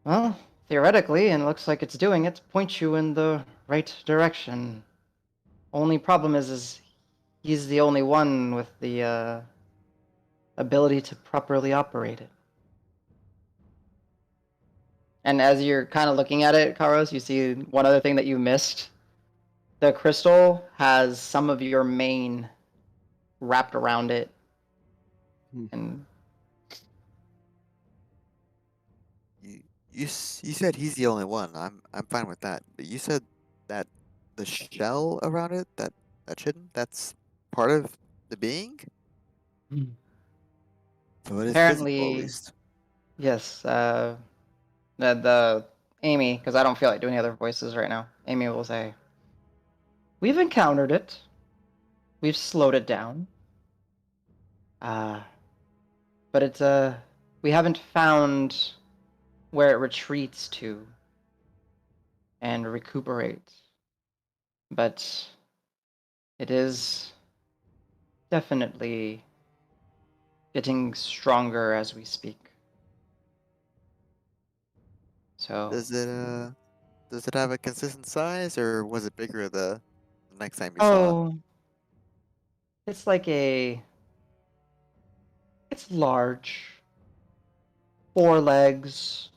well, theoretically, and it looks like it's doing it, point you in the right direction. Only problem is he's the only one with the ability to properly operate it. And as you're kind of looking at it, Karos, you see one other thing that you missed. The crystal has some of your mane wrapped around it. And You said he's the only one. I'm fine with that. But you said that the shell around it, that hidden, that's part of the being. So it is visible at Apparently, least. yes. The Amy, because I don't feel like doing other voices right now. Amy will say, "We've encountered it. We've slowed it down. Uh, but it's we haven't found where it retreats to and recuperates. But it is definitely getting stronger as we speak. So, Does it have a consistent size, or was it bigger the next time you saw it? oh, it's like it's large. 4 legs,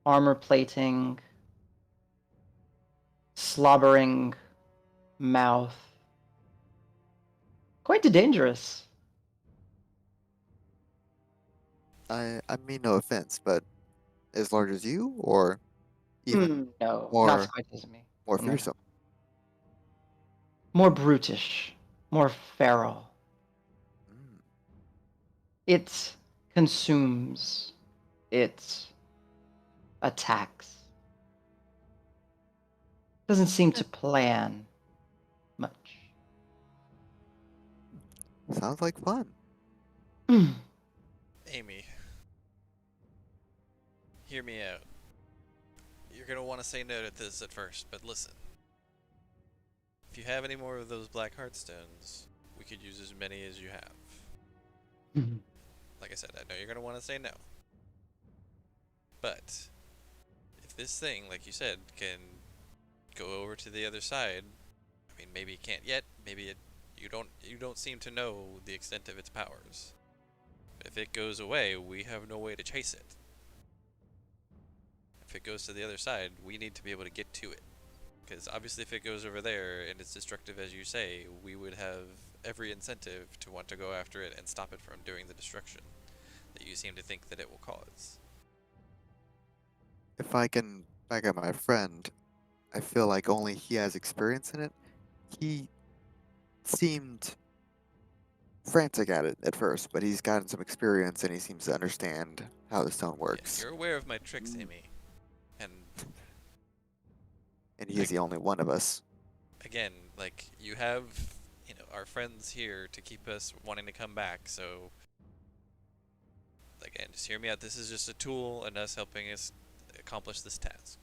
armor plating, slobbering mouth. Quite dangerous. I mean no offense, but as large as you, or even No, not more quite as me. more No. fearsome? More brutish, more feral. Mm. It consumes. It attacks. Doesn't seem to plan much. Sounds like fun. Amy, hear me out. You're gonna want to say no to this at first, but listen. If you have any more of those black heartstones, we could use as many as you have. Like I said, I know you're gonna want to say no. But if this thing, like you said, can go over to the other side, I mean, maybe it can't yet. Maybe it. You don't seem to know the extent of its powers. If it goes away, we have no way to chase it. If it goes to the other side, we need to be able to get to it. Because obviously if it goes over there and it's destructive as you say, we would have every incentive to want to go after it and stop it from doing the destruction that you seem to think that it will cause. If I can back up my friend, I feel like only he has experience in it. He seemed frantic at it at first, but he's gotten some experience and he seems to understand how the stone Yes, works. you're aware of my tricks, Amy. And And he is the only one of us. again, like, you have, our friends here to keep us wanting to come back, so again, just hear me out. This is just a tool and us helping us accomplish this task.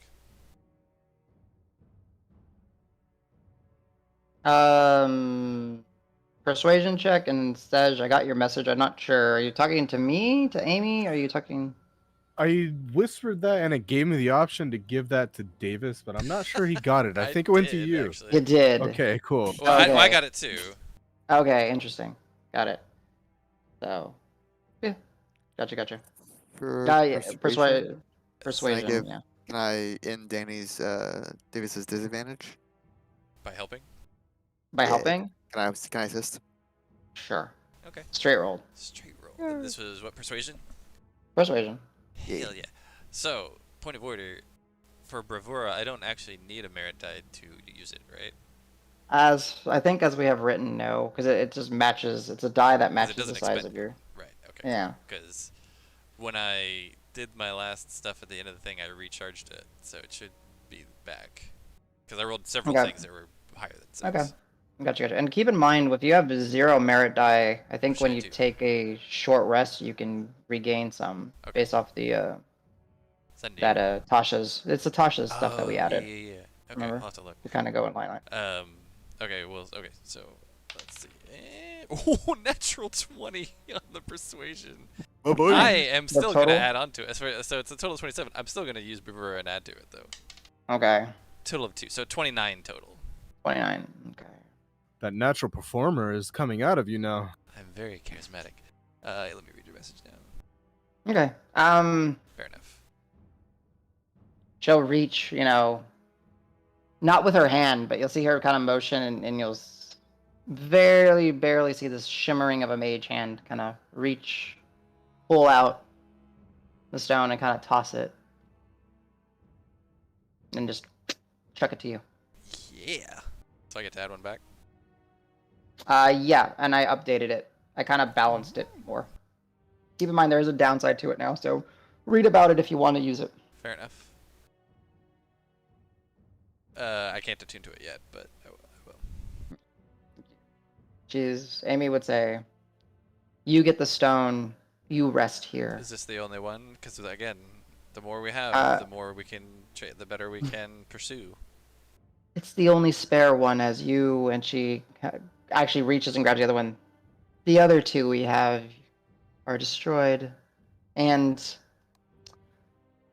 Persuasion check and Sej, I got your message. I'm not sure. Are you talking to me, to Amy? Are you talking? I whispered that, and it gave me the option to give that to Davis, but I'm not sure he got it. I I think it went to did, you. actually. You did. Okay, cool. Well, I Okay. got it too. Okay, interesting. Got it. So, yeah, gotcha. For Yeah, persuasion, persuasion. Yeah. can I end Davis's disadvantage? By helping? By Yeah. helping? Can I assist? Sure. Okay. Straight rolled. Straight roll. And this was what, persuasion? Persuasion. Yeah. Hell yeah. So, point of order. For bravura, I don't actually need a merit die to use it, right? I think as we have written, no, because it just matches. It's a die that 'Cause it matches doesn't the size expend. of your. Right, okay. Yeah. Because when I did my last stuff at the end of the thing, I recharged it, so it should be back. Because I rolled several Okay. things that were higher than 6. Okay. Gotcha. And keep in mind, if you have 0 merit die, I think when shit, you too. take a short rest, you can regain some Okay. based off the Send you. that Tasha's. It's the Tasha's stuff that we Oh, added. Yeah. Okay, Remember? I'll have to look. To kind of go in line. Okay, so let's see. Oh, natural 20 on the persuasion. Oh boy. I am The still gonna total? add on to it. So it's a total of 27. I'm still gonna use bravura and add to it though. Okay. Total of 2, so 29 total. 29. Okay. That natural performer is coming out of you now. I'm very charismatic. Let me read your message now. Okay. Fair enough. She'll reach, not with her hand, but you'll see her kind of motion, and you'll barely see this shimmering of a mage hand kind of reach, pull out the stone, and kind of toss it, and just chuck it to you. Yeah. So I get to add one back. Yeah, and I updated it I kind of balanced it more. Keep in mind there is a downside to it now, so read about it if you want to use it. Fair enough. I can't attune to it yet, but I will. Jeez, Amy would say, you get the stone, you rest here. Is this the only one? Because again, the more we have, Uh, the more we can, the better we can pursue. It's the only spare one, as you and she actually reaches and grabs the other one. The other two we have are destroyed, and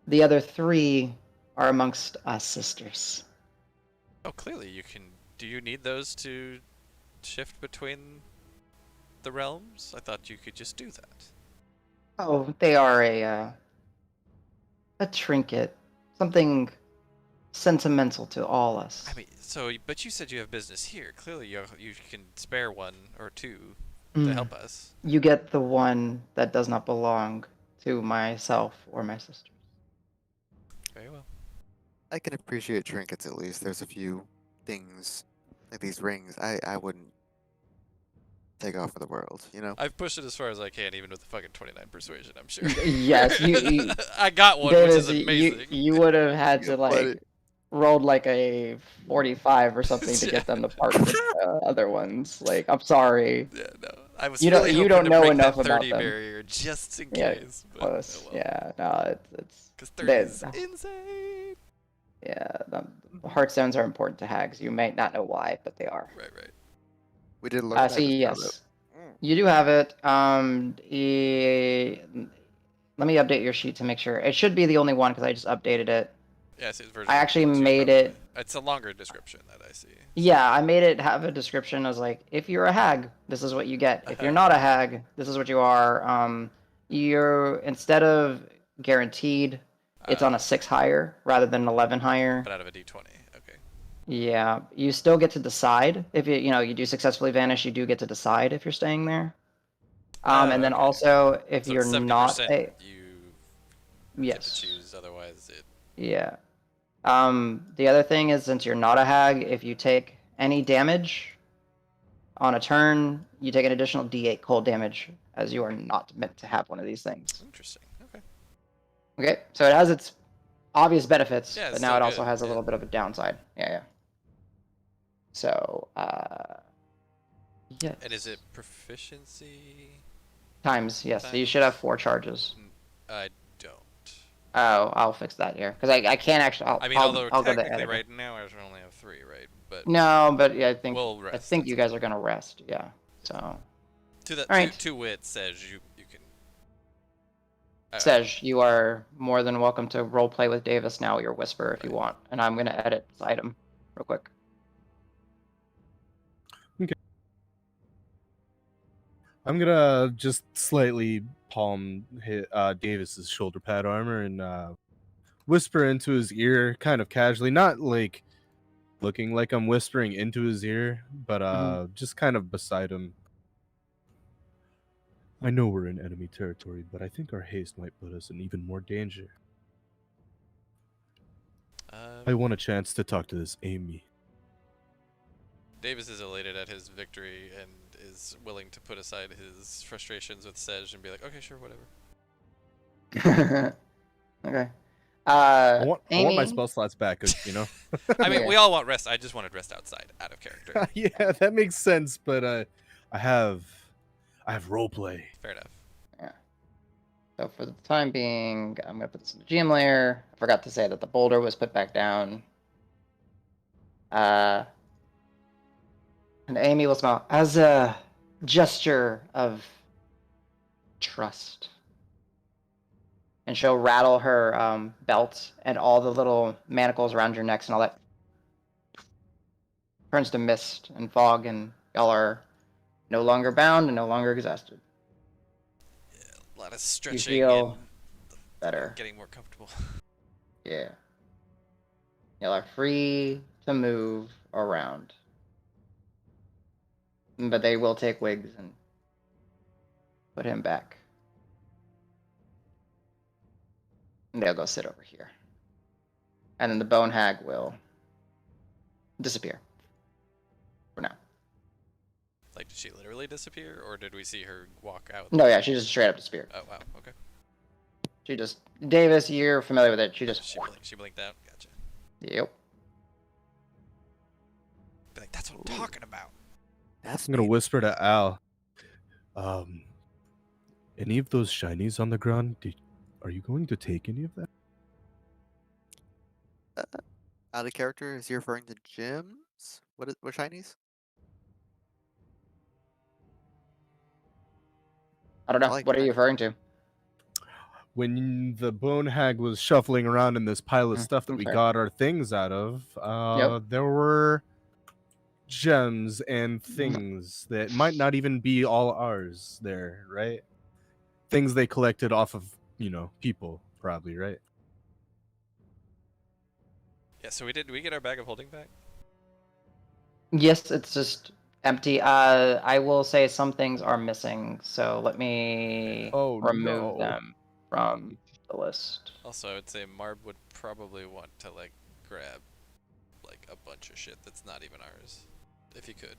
the other three are amongst us sisters. Oh, clearly you can. Do you need those to shift between the realms? I thought you could just do that. Oh, they are a trinket, something sentimental to all us. I mean, but you said you have business here. Clearly, you can spare one or two Mm. to help us. You get the one that does not belong to myself or my sisters. Very well. I can appreciate trinkets at least. There's a few things like these rings I wouldn't take off for the world, you know? I've pushed it as far as I can, even with the fucking 29 persuasion. I'm sure. Yes, you I got one, Davis, which is amazing. you would have had to Yeah, but like rolled like a 45 or something to get them to part with other ones. Like, I'm sorry. Yeah, no. I was You don't- really you hoping don't to know break enough that about 30 them. barrier just in Yeah, case. But, Close. oh well. Yeah, no, it's Because 30 they- is insane. yeah. The heartstones are important to hags. You may not know why, but they are. Right, right. we did learn that. See, just now, yes, though. you do have it. Let me update your sheet to make sure. It should be the only one because I just updated it. Yeah, I see the version. I actually 1.2 made probably. it. It's a longer description that I see. Yeah, I made it have a description. I was like, if you're a hag, this is what you get. If you're not a hag, this is what you are. You're instead of guaranteed, it's on a 6 higher rather than 11 higher. But out of a d20. Okay. Yeah, you still get to decide if you do successfully vanish. You do get to decide if you're staying there. And then Okay. also if So you're it's 70% not a you yes, get to choose. Otherwise, it. yeah. The other thing is, since you're not a hag, if you take any damage on a turn, you take an additional D8 cold damage, as you are not meant to have one of these things. Interesting. Okay. Okay, so it has its obvious benefits, Yeah, it's but now still it also good, has a yeah. little bit of a downside. Yeah. So, yes. And is it proficiency? Times? Yes. So you should have 4 charges. I don't. Oh, I'll fix that here because I can't actually. I mean, I'll although go to the technically editor. right now I only have 3, right? But No, but yeah, I think we'll rest. I think that's you guys are gonna rest. Yeah. So, To that, Alright. to wit says you can. Sej, you are more than welcome to roleplay with Davis now. Your whisper if you want, and I'm gonna edit this item real quick. I'm gonna just slightly palm hit Davis's shoulder pad armor and whisper into his ear, kind of casually, not like looking like I'm whispering into his ear, but just kind of beside him. I know we're in enemy territory, but I think our haste might put us in even more danger. I want a chance to talk to this Amy. Davis is elated at his victory and is willing to put aside his frustrations with Sej and be like, okay, sure, whatever. Okay. I want Amy? my spell slots back, you know? I mean, Yeah. we all want rest. I just wanted rest outside, out of character. Yeah, that makes sense, but I have roleplay. Fair enough. So for the time being, I'm gonna put this in the GM layer. I forgot to say that the boulder was put back down. And Amy will smile as a gesture of trust. And she'll rattle her belt, and all the little manacles around your necks and all that turns to mist and fog, and y'all are no longer bound and no longer exhausted. A lot of stretching feel and better. getting more comfortable. Yeah. Y'all are free to move around. But they will take Wiggs and put him back. And they'll go sit over here. And then the bone hag will disappear. For now. Like, did she literally disappear, or did we see her walk out? No, yeah, she just straight up disappeared. Oh wow. Okay. She just Davis, you're familiar with it. She just She blinked out. Gotcha. Yep. Be like, that's what I'm talking about. That's I'm gonna neat. whisper to Al. Any of those shinies on the ground? Are you going to take any of that? Out of character, is he referring to gems? What shinies? I don't I know. like What are you magic. referring to? When the bone hag was shuffling around in this pile of stuff that we Okay. got our things out of, there were gems and things that might not even be all ours there, right? Things they collected off of, people, probably, right? Yeah. So do we get our bag of holding back? Yes, it's just empty. I will say some things are missing, so let me Oh, remove no. them from the list. Also, I would say Marb would probably want to like grab like a bunch of shit that's not even ours, if he could.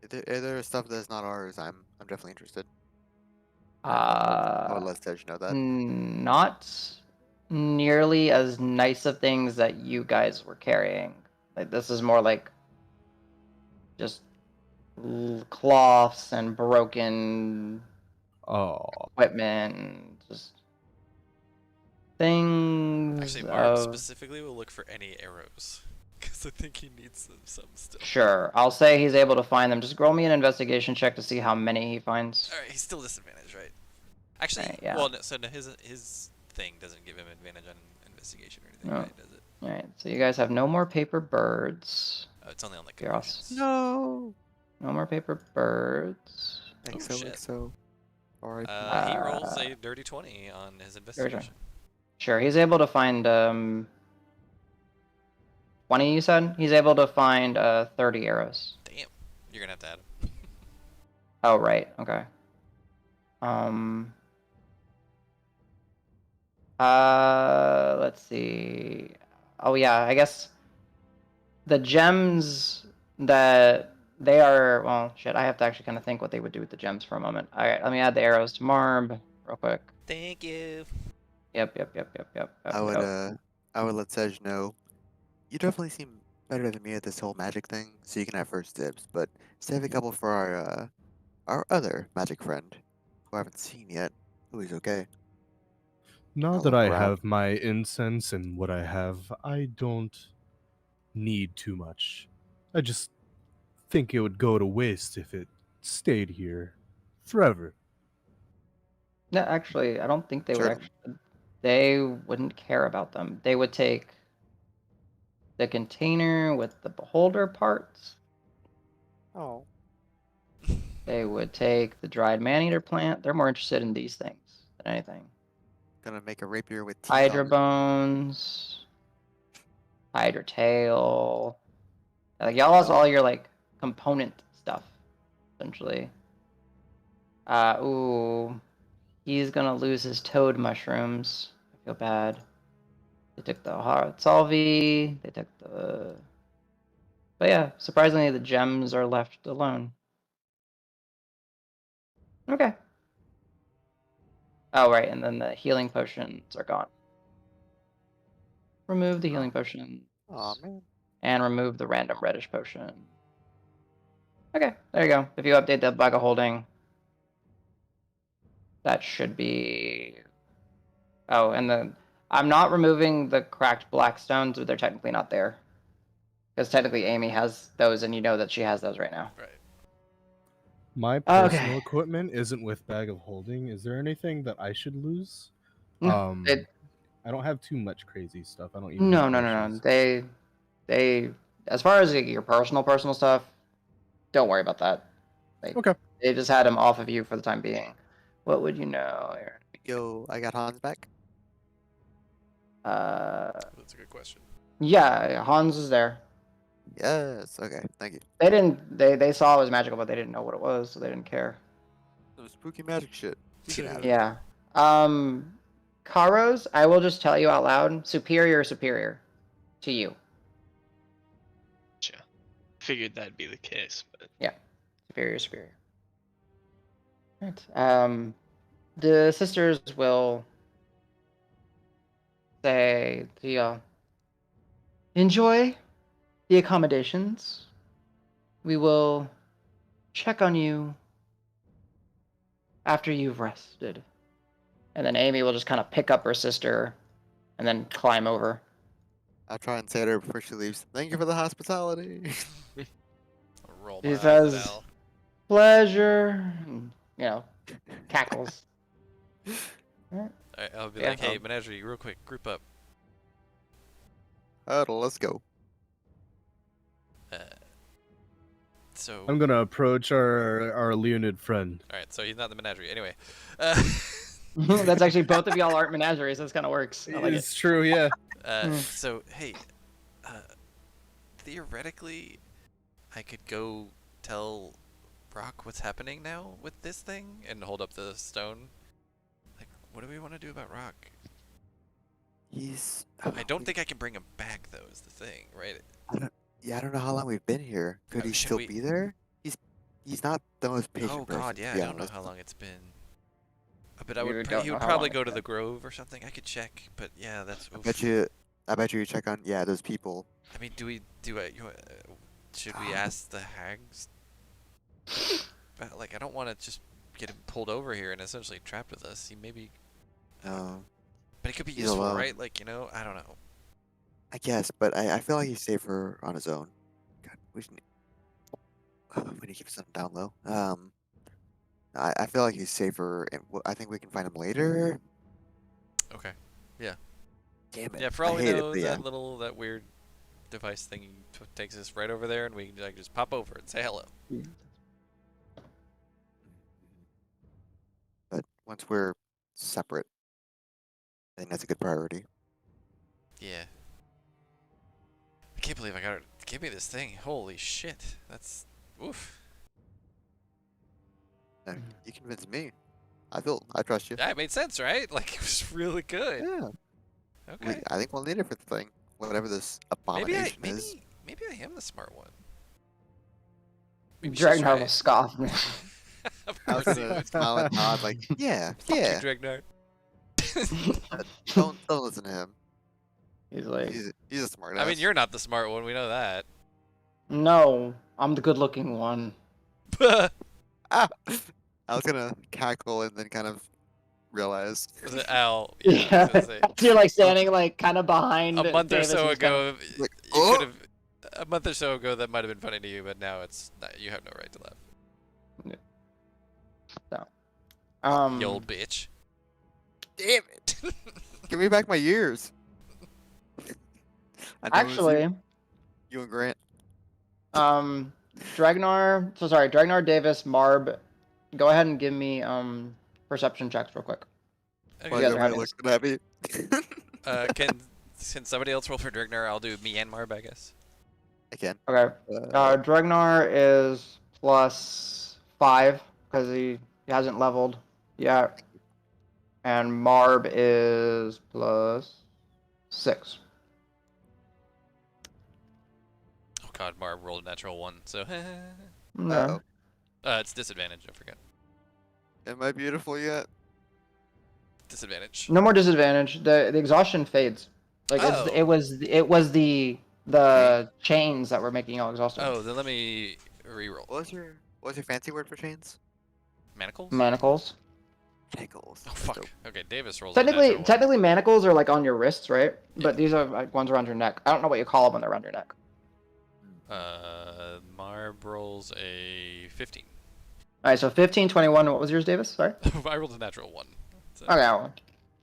If there is stuff that's not ours, I'm definitely interested. I would Uh, let Tej know that. not nearly as nice of things that you guys were carrying. Like this is more like just cloths and broken Oh, equipment, and just things Actually, Marb of. specifically will look for any arrows, because I think he needs some still. Sure, I'll say he's able to find them. Just roll me an investigation check to see how many he finds. All right, he's still disadvantaged, right? Actually, Right, yeah. well, no, so no, his thing doesn't give him advantage on investigation or anything, No. right? Does it? All right, so you guys have no more paper birds. Oh, it's only on the You're also- conversions. No. No more paper birds. shit. XOXO. R.I.P. He rolls a dirty 20 on his investigation. Sure, he's able to find 20. You said he's able to find 30 arrows. Damn, you're gonna have to add him. Oh right, okay. Um. Let's see. Oh yeah, I guess the gems that they are. Well, shit. I have to actually kind of think what they would do with the gems for a moment. All right, let me add the arrows to Marb real quick. Thank you. Yep. I would let Tej know. You definitely seem better than me at this whole magic thing, so you can have first dibs. But save a couple for our other magic friend, who I haven't seen yet. Who is okay. now I'll that look I around. have my incense and what I have, I don't need too much. I just think it would go to waste if it stayed here forever. No, actually, I don't think they would Sure. actually. They wouldn't care about them. They would take the container with the beholder parts. Oh. They would take the dried man-eater plant. They're more interested in these things than anything. Gonna make a rapier with teeth Hydra on it. bones, hydra tail. Like y'all lost all your like component stuff, essentially. Ooh, he's gonna lose his toad mushrooms. I feel bad. They took the hard salvi. They took the. But yeah, surprisingly, the gems are left alone. Okay. Oh right, and then the healing potions are gone. Remove the healing potion. Aw, man. And remove the random reddish potion. Okay, there you go. If you update the bag of holding, that should be. Oh, and I'm not removing the cracked black stones, but they're technically not there. Because technically Amy has those, and you know that she has those right now. Right. My personal equipment isn't with bag of holding. Is there anything that I should lose? It, I don't have too much crazy stuff. I don't even no. have They, as far as like, your personal stuff, don't worry about that. Like, Okay. they just had him off of you for the time being. What would you know, Aaron? Yo, I got Hans back. That's a good question. Yeah, Hans is there. Yes. Okay. Thank you. They didn't. They saw it was magical, but they didn't know what it was, so they didn't care. Some spooky magic shit. You can have it. Yeah. Karos, I will just tell you out loud. Superior to you. Gotcha. figured that'd be the case, but Superior. Right. The sisters will say enjoy the accommodations. We will check on you after you've rested. And then Amy will just kind of pick up her sister and then climb over. I'll try and say to her before she leaves, "Thank you for the hospitality." I'll roll He my eyes says, at Al. pleasure, and, cackles. Alright, I'll be Yeah, like, hey, Menagerie, real quick, group up. Huddle, let's go. So, I'm gonna approach our Leonid friend. alright, so he's not the Menagerie. Anyway, That's actually both of y'all aren't menageries. This kind of works. I like It's true, yeah. so hey, theoretically, I could go tell Brock what's happening now with this thing and hold up the stone. Like, what do we want to do about Rock? He's. I don't think I can bring him back, though, is the thing, right? Yeah, I don't know how long we've been here. Could he should still we- be there? He's not the most patient Oh person, God, to yeah, be I don't know honest. how long it's been. But I You would. don't He know would how probably long go it's to the been. Grove or something. I could check, but yeah, that's. I oof. bet you check on those people. I mean, should we ask the hags? But, like, I don't want to just get him pulled over here and essentially trapped with us. He maybe. No, But it could be he's useful, alone. right? Like, I don't know. I guess, but I feel like he's safer on his own. God, we need to keep something down low. I feel like he's safer, and I think we can find him later. Okay. Yeah. Damn it! Yeah. For all I we hate know, it, but that weird device thing takes us right over there, and we can like just pop over and say hello. But once we're separate, I think that's a good priority. Yeah. I can't believe I got her. Give me this thing. Holy shit. That's. Oof. You convinced me. I trust you. Yeah, it made sense, right? Like, it was really good. Yeah. Okay. I think we'll need it for the thing, whatever this abomination is. Maybe I am the smart one. Maybe she's Dragnar will right. scoff. Of I was course he gonna would. smile and nod like, yeah, Fuck you, yeah. Dragnar. Don't listen to him. He's like, He's a smart I mean, you're not the smart one. We know that. no, I'm the good-looking one. Ah! I was gonna cackle and then kind of realize. Was it Al? Yeah, I was gonna say. You're like standing like kind of behind A month or Davis, so who's kind of- ago, like, you "Oh!" could have. A month or so ago, that might have been funny to you, but now it's not, you have no right to laugh. You old bitch. Damn it! Give me back my years. I know it was actually, you and Grant. Dragnar, Davis, Marb, go ahead and give me perception checks real quick. Okay. Why guys is are everybody having looking at me? Can somebody else roll for Dragnar? I'll do me and Marb, I guess. I can. Okay. Dragnar is +5 because he hasn't leveled yet, and Marb is +6. Oh God, Marb rolled a natural 1, so. No. It's disadvantage. I forgot. Am I beautiful yet? Disadvantage. No more disadvantage. The exhaustion fades. Like Oh. it was the chains that were making y'all exhausted. Oh, then let me re-roll. What's your fancy word for chains? Manacles? Manacles. Manacles. Oh That's fuck. dope. Okay, Davis rolls. A natural one. Technically, manacles are like on your wrists, right? Yeah. But these are like ones around your neck. I don't know what you call them when they're around your neck. Marb rolls a 15. All right, so 15, 21. What was yours, Davis? Sorry. I rolled a natural 1. So. Okay.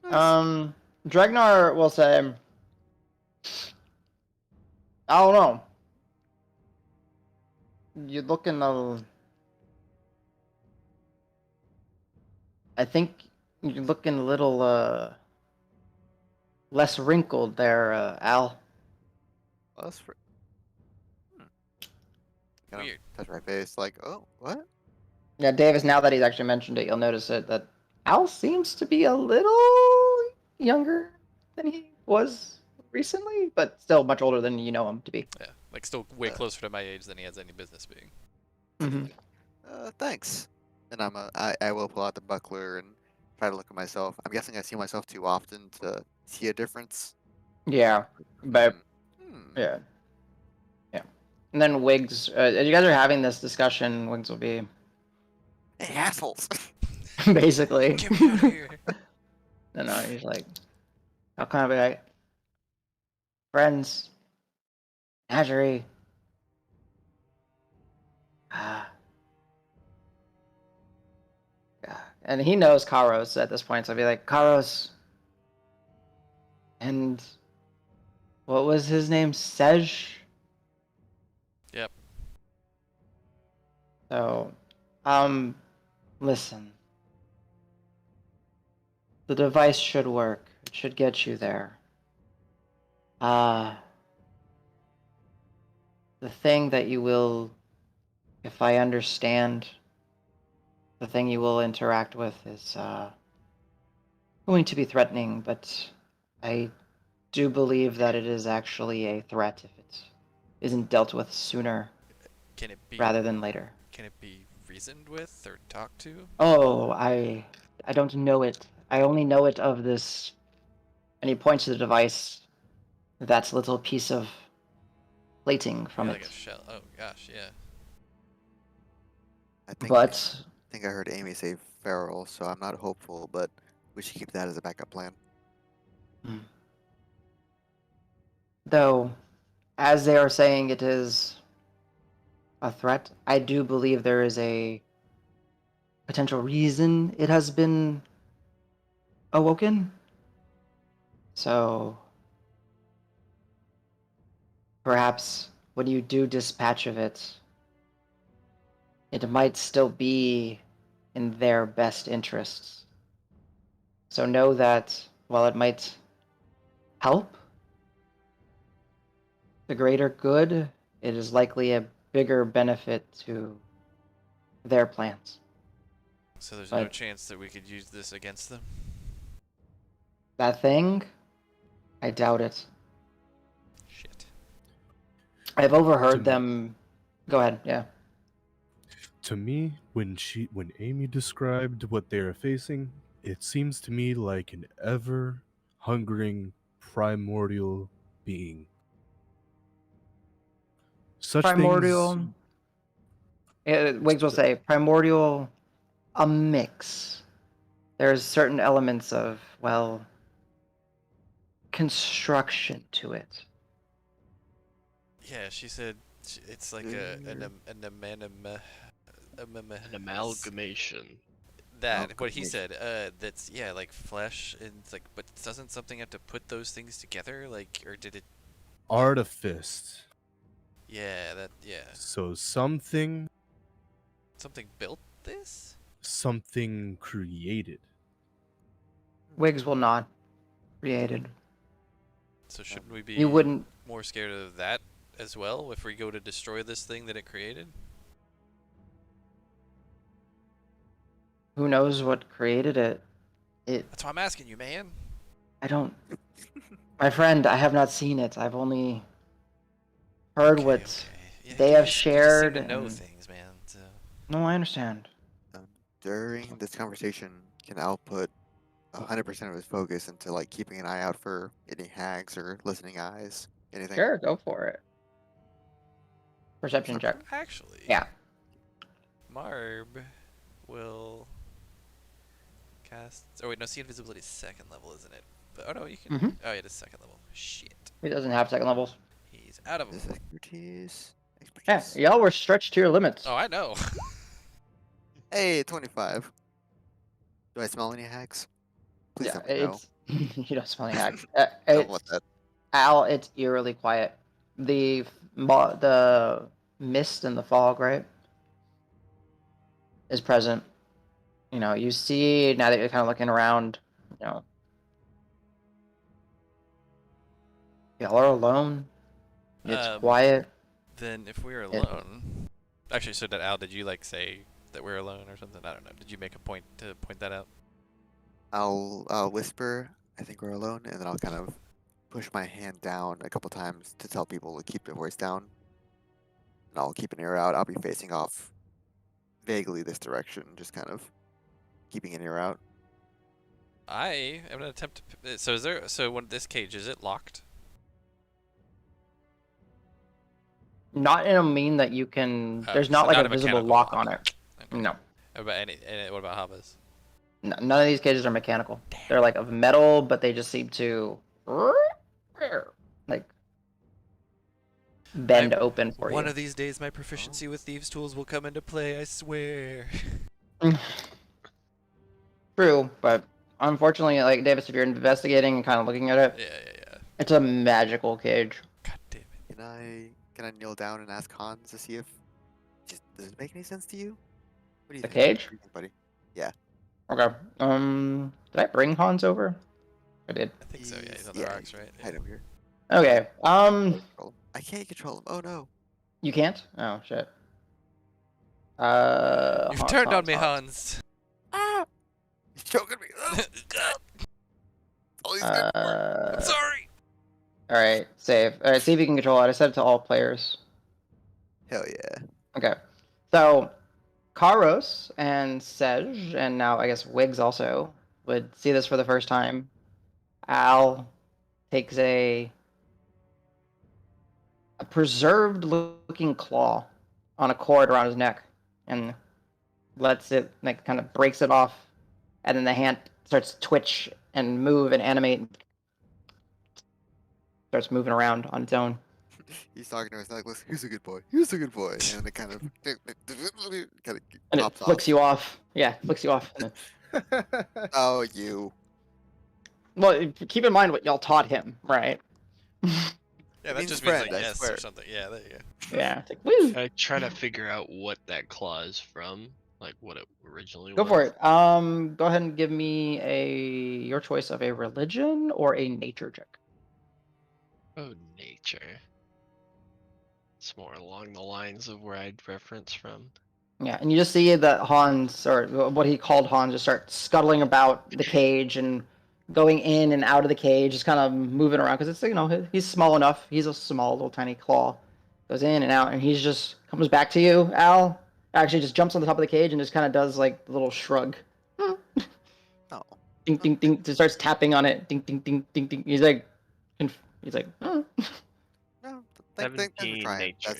Well. Dragnar will say, I don't know. You're looking I think you're looking a little less wrinkled there, Al. Well, that's kind Weird. of touch my face like, oh, what? Yeah, Davis, now that he's actually mentioned it, you'll notice it that Al seems to be a little younger than he was recently, but still much older than you know him to be. Yeah. Like still way Uh, closer to my age than he has any business being. Mhm. Thanks. And I will pull out the buckler and try to look at myself. I'm guessing I see myself too often to see a difference. Yeah, but Hmm. yeah, yeah. And then Wiggs, as you guys are having this discussion, Wiggs will be Hey, assholes! basically. Get me out of here. No, he's like, I'll kind of be like, friends, Menagerie. Ah, yeah. And he knows Karos at this point, so I'll be like, Karos, and what was his name? Sej? Yep. So, listen. The device should work. It should get you there. The thing that you will, if I understand, the thing you will interact with is going to be threatening, but I do believe that it is actually a threat if it isn't dealt with sooner Can it be rather than later. Can it be reasoned with or talked to? Oh, I don't know it. I only know it of this. And he points to the device. That little piece of plating from Yeah, it. like a shell. Oh gosh, yeah. I But think I heard Amy say feral, so I'm not hopeful, but we should keep that as a backup plan. though, as they are saying it is a threat, I do believe there is a potential reason it has been awoken. So perhaps when you do dispatch of it, it might still be in their best interests. So know that while it might help the greater good, it is likely a bigger benefit to their plans. So there's no But chance that we could use this against them? that thing, I doubt it. Shit. I've overheard To- them. Go ahead, yeah. To me, when Amy described what they are facing, it seems to me like an ever hungering primordial being. Such things Primordial. Wiggs will say primordial, a mix. There's certain elements of, well, construction to it. Yeah, she said it's like an An amalgamation. that what he Amalgamation. said. That's yeah, like flesh and it's like, but doesn't something have to put those things together? Like, or did it? artifice. Yeah, that yeah. So something Something built this. created. Wiggs will not created. So shouldn't we You be wouldn't. more scared of that as well if we go to destroy this thing that it created? Who knows what created it? That's why I'm asking you, man. I don't. My friend, I have not seen it. I've only heard Okay, what okay. Yeah, they you have just shared. seem to know And... things, man. So. No, I understand. During this conversation, can Al put 100% of his focus into like keeping an eye out for any hags or listening eyes? Anything? Sure, go for it. Perception check. Actually, Yeah. Marb will cast. Oh wait, no. See, invisibility is second level, isn't it? But, oh no, you can. Mm-hmm. Oh, yeah, it is second level. Shit. He doesn't have second levels. He's out of This them. expertise. Yeah, Expertise. y'all were stretched to your limits. Oh, I know. Hey, 25. Do I smell any hags? Please Yeah, tell me no. it's you don't smell any hag. Don't want It's that. Al. It's eerily quiet. The mist and the fog, right, is present. You know, you see now that you're kind of looking around. You know, y'all are alone. It's quiet. Then if we're It- alone, actually, so did Al? Did you like say that we're alone or something? I don't know. Did you make a point to point that out? I'll whisper, I think we're alone, and then I'll kind of push my hand down a couple times to tell people to keep their voice down. And I'll keep an ear out. I'll be facing off vaguely this direction, just kind of keeping an ear out. I am gonna attempt to. So is there? So when this cage is it locked? Not in a mean that you can. There's not So like not a a visible mechanical lock lock. on it. Okay. No. What about what about Hava's? None of these cages are mechanical. They're like of metal, but they just seem to like bend open for One you. of these days, my proficiency with thieves' tools will come into play. I swear. True, but unfortunately, like Davis, if you're investigating and kind of looking at it, Yeah. it's a magical cage. God damn it. Can I kneel down and ask Hans to see if does it make any sense to you? What do you The think? cage? What do you think, buddy? Okay. Did I bring Hans over? I did. I think so. Yeah, he's on the rocks, right? Yeah. Hide over here. Okay. I can't control him. Oh no. You can't? Oh shit. You've Hans, turned on Hans, me, Hans. Hans. He's choking me. Oh, God. All he's good for. I'm sorry. All right, save. All right, see if you can control it. I set it to all players. Hell yeah. Okay. So, Karos and Sej, and now I guess Wiggs also would see this for the first time. Al takes a preserved looking claw on a cord around his neck and lets it, like, kind of breaks it off, and then the hand starts to twitch and move and animate, starts moving around on its own. He's talking to us like, listen, he's a good boy. He's a good boy. And then it kind of And it pops flicks off. you off. Yeah, flicks you off. Oh, you. Well, keep in mind what y'all taught him, right? Yeah, that means just friend, means like I yes swear. or something. Yeah, there you go. Yeah. It's like, woo! I try to figure out what that claw is from, like what it originally Go was. for it. Go ahead and give me your choice of a religion or a nature check. Oh, nature. It's more along the lines of where I'd reference from. Yeah, and you just see that Hans, or what he called Hans, just start scuttling about the cage and going in and out of the cage, just kind of moving around because it's he's small enough. He's a small little tiny claw, goes in and out, and he's just comes back to you. Al actually just jumps on the top of the cage and just kind of does like the little shrug. Oh. Ding ding ding. Just starts tapping on it. Ding ding ding ding ding. He's like, No. Thanks for 17 trying. nature.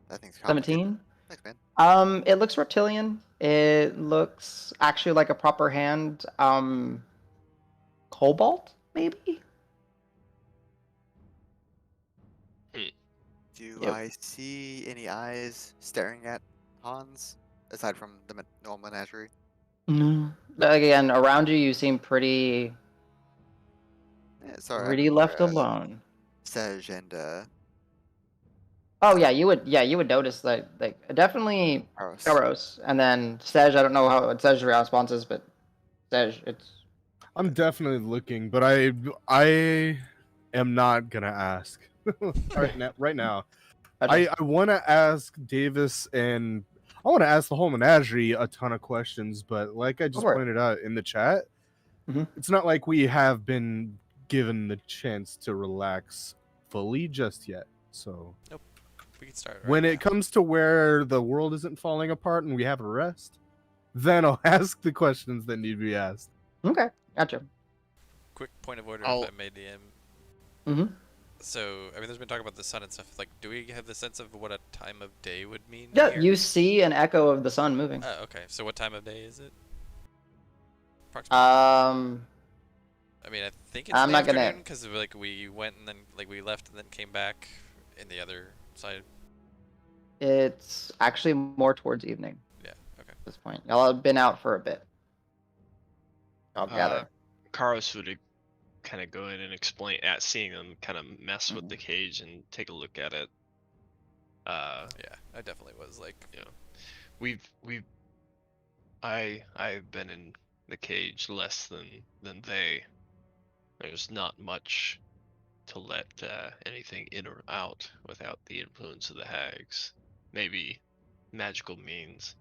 That thing's complicated. 17. Thanks, man. It looks reptilian. It looks actually like a proper hand. Cobalt, maybe? Do Yep. I see any eyes staring at Hans aside from the normal menagerie? No. But again, around you, you seem pretty Yeah, sorry. pretty left alone. Sej and Oh yeah, you would notice that, like, definitely Aros. Karos, and then Sej. I don't know how Sej's response is, but Sej, it's I'm definitely looking, but I am not gonna ask right now. I want to ask Davis and I want to ask the whole menagerie a ton of questions, but like I just for it. pointed out in the chat, Mhm. it's not like we have been given the chance to relax fully just yet. So We can start. when right it comes to where the world isn't falling apart and we have a rest, then I'll ask the questions that need to be asked. Okay, gotcha. Quick point of order, I'll- if I may, DM. Mm-hmm. So, I mean, there's been talk about the sun and stuff. Like, do we have the sense of what a time of day would mean? Yeah, here? you see an echo of the sun moving. Oh, okay. So, what time of day is it? Approximately. I mean, I think it's I'm the not gonna- afternoon because like we went and then like we left and then came back in the other side. It's actually more towards evening Yeah. Okay. at this point. Y'all have been out for a bit. I'll gather. Karos would kind of go in and explain at seeing them kind of mess with the cage and take a look at it. Yeah, I definitely was like, I've been in the cage less than they. There's not much to let anything in or out without the influence of the hags. Maybe magical means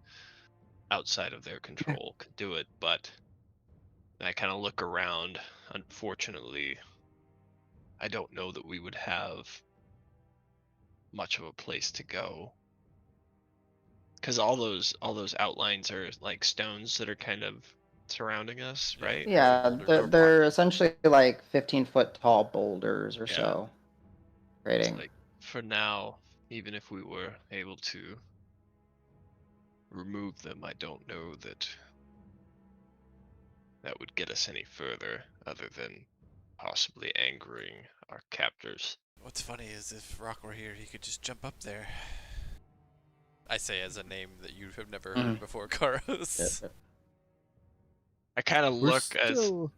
outside of their control could do it, but I kind of look around. Unfortunately, I don't know that we would have much of a place to go Because all those outlines are like stones that are kind of surrounding us, Yeah. right? Yeah, boulders they're, or they're essentially like 15-foot tall boulders or Yeah. so. It's Creating. like for now, even if we were able to remove them, I don't know that that would get us any further, other than possibly angering our captors. What's funny is if Rock were here, he could just jump up there. I say as a name that you have never heard before, Karos. I kind of We're look as still.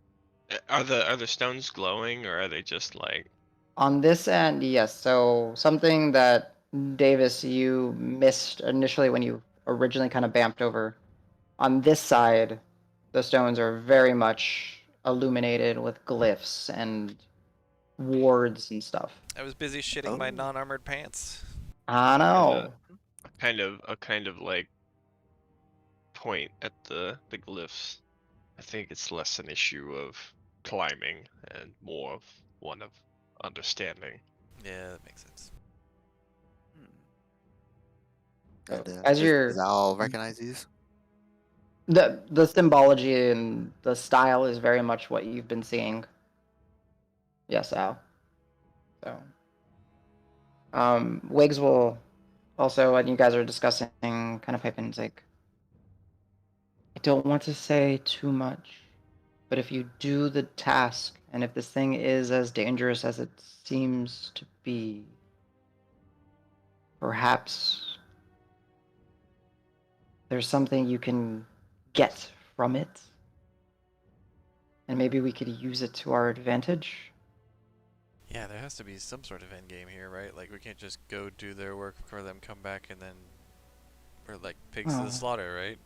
are the stones glowing, or are they just like On this end, yes. So something that Davis you missed initially when you originally kind of bamped over. On this side, the stones are very much illuminated with glyphs and wards and stuff. I was busy shitting my Oh. non-armored pants. I know. a kind of like point at the glyphs? I think it's less an issue of climbing and more of one of understanding. Yeah, that makes sense. And As does you're Al recognize these? the symbology and the style is very much what you've been seeing. Yes, Al. So Wiggs will also, when you guys are discussing, kind of pipe in, like, I don't want to say too much, but if you do the task, and if this thing is as dangerous as it seems to be, perhaps there's something you can get from it, and maybe we could use it to our advantage. Yeah, there has to be some sort of end game here, right? Like we can't just go do their work for them, come back, and then we're like pigs to Oh. the slaughter, right?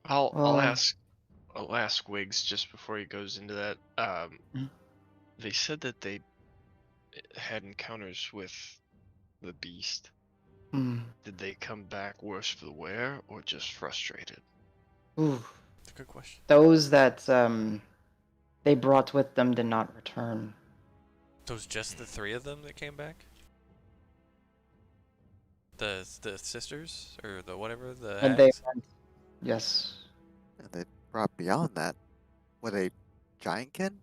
I'll Well, ask Wiggs just before he goes into that. Mhm. They said that they had encounters with the beast. hmm. Did they come back worse for the wear or just frustrated? Ooh. That's a good question. Those that they brought with them did not return. Those just the three of them that came back? The sisters or the whatever the And they hags? went, yes. And they brought beyond that. Were they giantkin?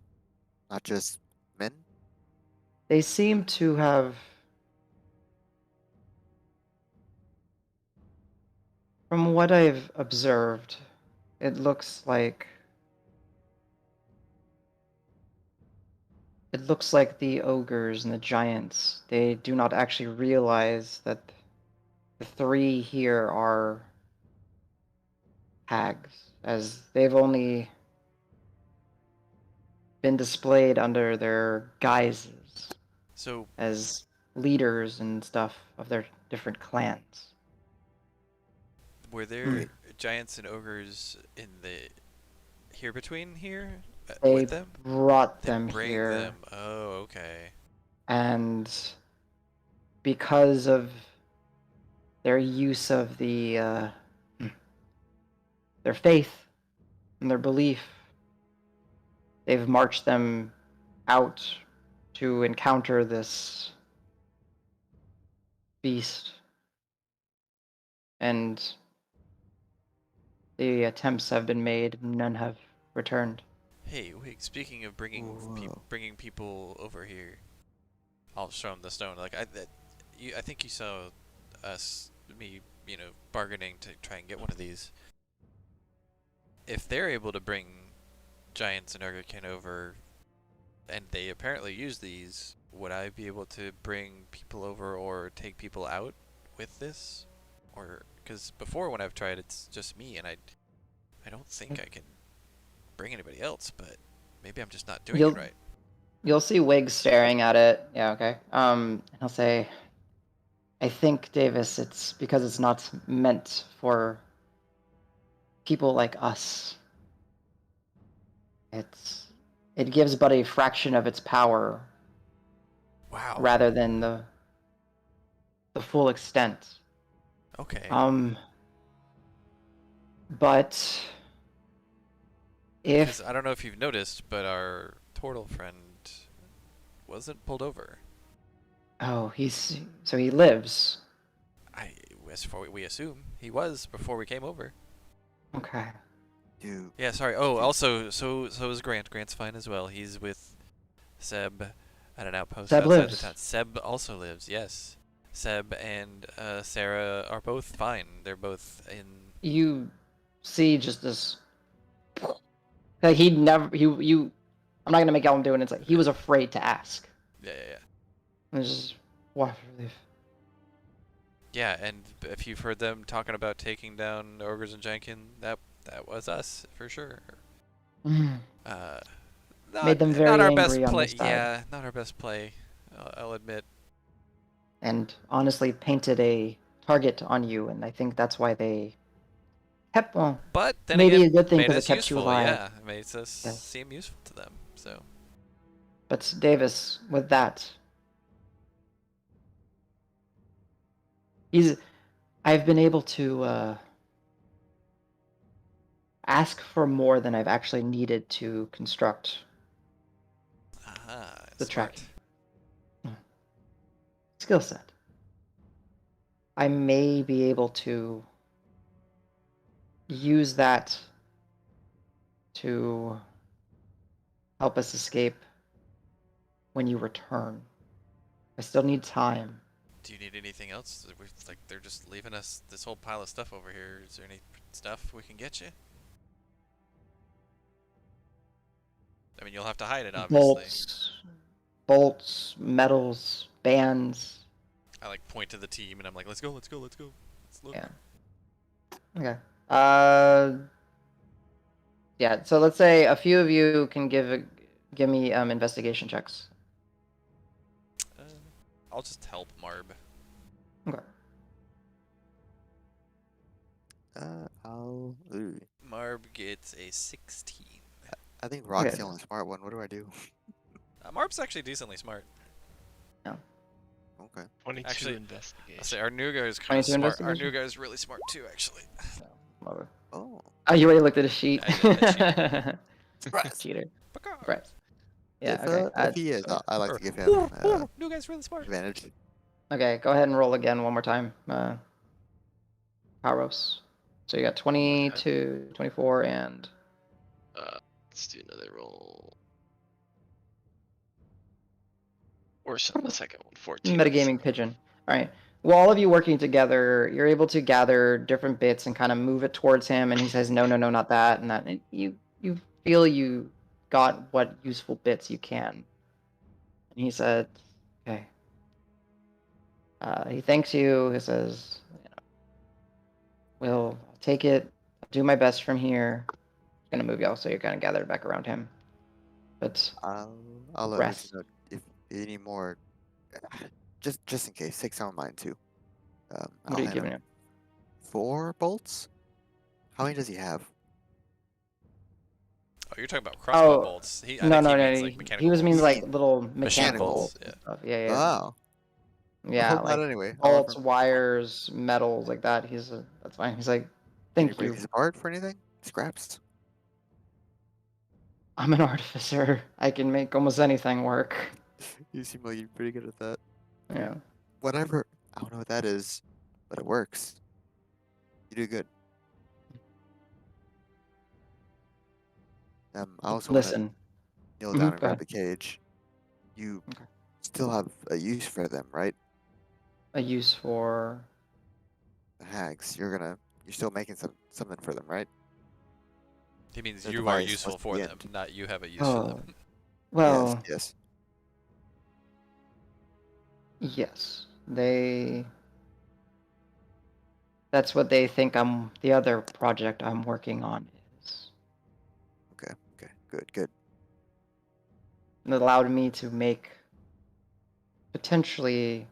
Not just men? They seem to have, from what I've observed, it looks like the ogres and the giants, they do not actually realize that the three here are hags, as they've only been displayed under their guises So as leaders and stuff of their different clans. were there giants and ogres in the here between here They with them? brought They them bring here, them. Oh, okay. and because of their use of their faith and their belief, they've marched them out to encounter this beast, and the attempts have been made. None have returned. Hey, wait. Speaking of Whoa. bringing people over here, I'll show them the stone. Like I think you saw me, bargaining to try and get one of these. If they're able to bring giants and Urgakin over, and they apparently use these, would I be able to bring people over or take people out with this? Or because before when I've tried, it's just me, and I don't think I can bring anybody else. But maybe I'm just not doing You'll it right. you'll see Wiggs staring at it. Yeah, okay. And he'll say, I think, Davis, it's because it's not meant for people like us. It gives but a fraction of its power Wow. rather than the full extent. Okay. But Because if I don't know if you've noticed, but our turtle friend wasn't pulled over. he lives. as for we assume he was before we came over. Okay. Dude. Yeah, sorry. Oh, also, so is Grant. Grant's fine as well. He's with Seb at an outpost Seb outside lives. the town. Seb also lives. Yes. Seb and Sarah are both fine. They're both in. You see just this. Like he'd never. You. I'm not gonna make Ellen do it. It's like he was afraid to ask. Yeah, yeah, yeah. It was just what relief. Yeah, and if you've heard them talking about taking down ogres and Jenkin, that was us for sure. Mm. Not Made them not very our best angry on play. this side. Yeah, not our best play. I'll admit. And honestly painted a target on you, and I think that's why they kept. Well, But then maybe again, a good thing made because it us kept you useful. alive. Yeah, it makes us Yes. seem useful to them. So. But Davis, with that, I've been able to ask for more than I've actually needed to construct Aha, the smart. tracking skill set. I may be able to use that to help us escape when you return. I still need time. Do you need anything else? Like they're just leaving us this whole pile of stuff over here. Is there any stuff we can get you? I mean, you'll have to hide it, obviously. Bolts, metals, bands. I like point to the team and I'm like, let's go, let's go, let's go. Let's look. Yeah. Okay. Yeah. So let's say a few of you can give me investigation checks. I'll just help Marb. Okay. Ooh. Marb gets a 16. I think Rock's Okay. the only smart one. What do I do? Marb's actually decently smart. Okay. 22 Actually, investigation. I'll say our new guy's kind of 22 smart. Our investigation? new guy's really smart too, actually. Love it. Oh. Oh, you already looked at a sheet. I did, I Surprise. Cheater. Picard. Right. Yeah. If, Okay. if he is, I like to give him New guy's really smart. advantage. Okay. Go ahead and roll again one more time. Paros. So you got 22, 24, and Let's do another roll. Worse on the second one. 14. metagaming pigeon. All right. Well, all of you working together, you're able to gather different bits and kind of move it towards him, and he says, "No, no, no, not that," and that. And you feel you got what useful bits you can. And he said, "Okay." He thanks you. He says, "Well, I'll take it. I'll do my best from here." He's gonna move y'all, so you're kind of gathered back around him. But I'll let rest. you know if you need more. Just in case, take some of mine too. What I'll are you hand giving him him? 4 bolts. How many does he have? Oh, you're talking about crossbow Oh, bolts. I No, think no, he no. means like mechanical He was means bolts. like little Machine mechanical bolts, bolts and stuff. Yeah, yeah. Wow. Yeah, Well, like anyway, bolts, wires, metals, like that. That's fine. He's like, Can you thank break you. his apart for anything? Scraps. I'm an artificer. I can make almost anything work. You seem like you're pretty good at that. Yeah. Whatever. I don't know what that is, but it works. You do good. I also want to Listen, kneel down and go grab ahead. the cage. You Okay. still have a use for them, right? A use for. The hags. You're still making something for them, right? He means The you are device useful must for be them, end. not you have a use for them. Oh, well, Yes. yes. That's what they think the other project I'm working on is. Okay. Good. It allowed me to make potentially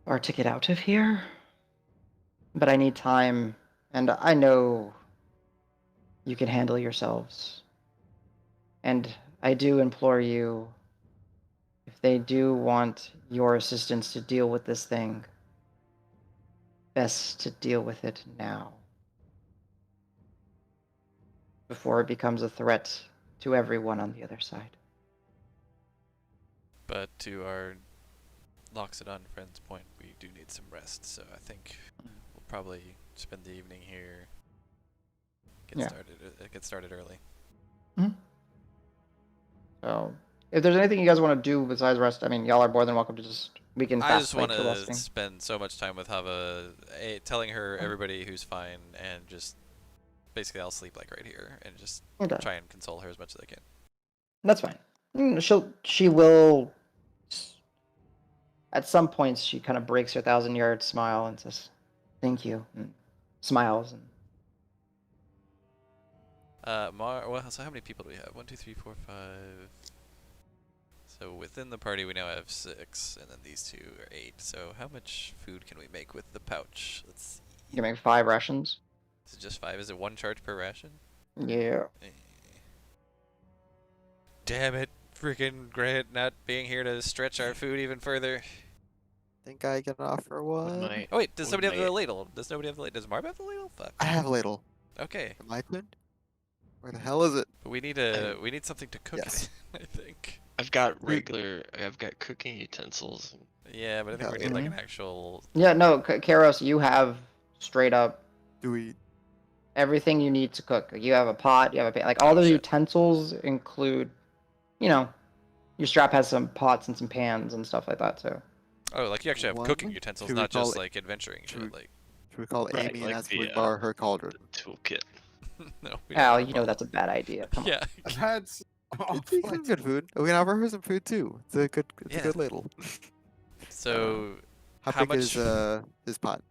our ticket out of here. But I need time, and I know you can handle yourselves. And I do implore you, if they do want your assistance to deal with this thing, best to deal with it now. Before it becomes a threat to everyone on the other side. But to our locks it on Friend's Point, we do need some rest. So I think we'll probably spend the evening here. Yeah. Get started early. So, if there's anything you guys want to do besides rest, I mean, y'all are more than welcome to we can I fast just play want to to resting. spend so much time with Hava, telling her everybody who's fine, and just basically I'll sleep like right here and just Okay, try and console her as much as I can. that's fine. She will. At some points, she kind of breaks her 1,000-yard smile and says, "Thank you," and smiles. And Well, so how many people do we have? 1, 2, 3, 4, 5. So within the party we now have 6, and then these 2 are 8. So how much food can we make with the pouch? Let's see. you can make 5 rations. Is it just 5? Is it 1 charge per ration? Yeah. Eh. Damn it, freaking Grant not being here to stretch our food even further. Think I can offer one? Oh wait, does somebody have the ladle? Does nobody have the ladle? Does Marv have the ladle? Fuck. I have a ladle. Okay, Am I tuned? Where the hell is it? but we need something to cook Yes. it. I think. I've got cooking utensils. Yeah, but I think we Yeah. need like an actual. Yeah, no, Karos, you have straight up Do we? everything you need to cook. You have a pot, you have a pan. Like, all Oh, the shit. utensils include, your strap has some pots and some pans and stuff like that, too. Oh, like you actually have One? cooking utensils, Should we not call just it- like adventuring should shit. we- Like, Should we call Right, Amy like and ask if the, we can borrow her The cauldron? toolkit. no. We Al, don't you know that's a bad idea. Come on. Yeah. That's It's some good food. We can offer her some food too. It's a good Yeah. ladle. So, How How big is much- his pot?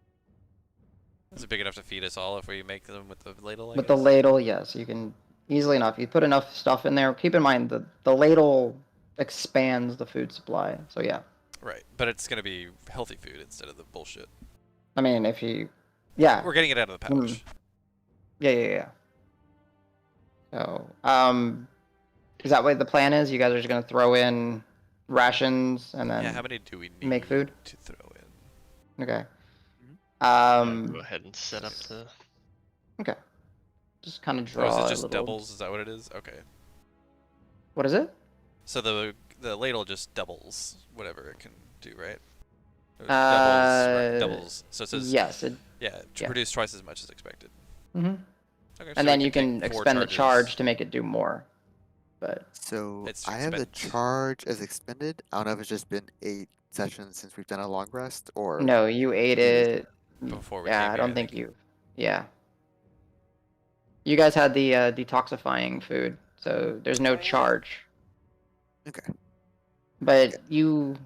is it big enough to feed us all if we make them with the ladle? I With the guess? ladle, yes, you can easily enough. You put enough stuff in there. Keep in mind the ladle expands the food supply. So yeah, Right, but it's gonna be healthy food instead of the bullshit. I mean yeah, We're getting it out of the pouch. yeah. So is that what the plan is? You guys are just gonna throw in rations and then Yeah, how many do we need make food? to throw in? Okay. Go ahead and set up the. Okay. Just kind of Or is draw it a just little. doubles? Is that what it is? Okay. What is it? So the ladle just doubles whatever it can do, right? Or doubles. So it says Yes. yeah, yeah. produce twice as much as expected. Mm-hmm. Okay, so And we then you take can 4 expend the charges. charge to make it do more. But So It's I have the expended. charge as expended. I don't know if it's just been 8 sessions since we've done a long rest, or no, you ate Maybe it's it. Before we Yeah, came I here, don't I think think. you. Yeah. You guys had the detoxifying food, so there's no charge. Okay. But you.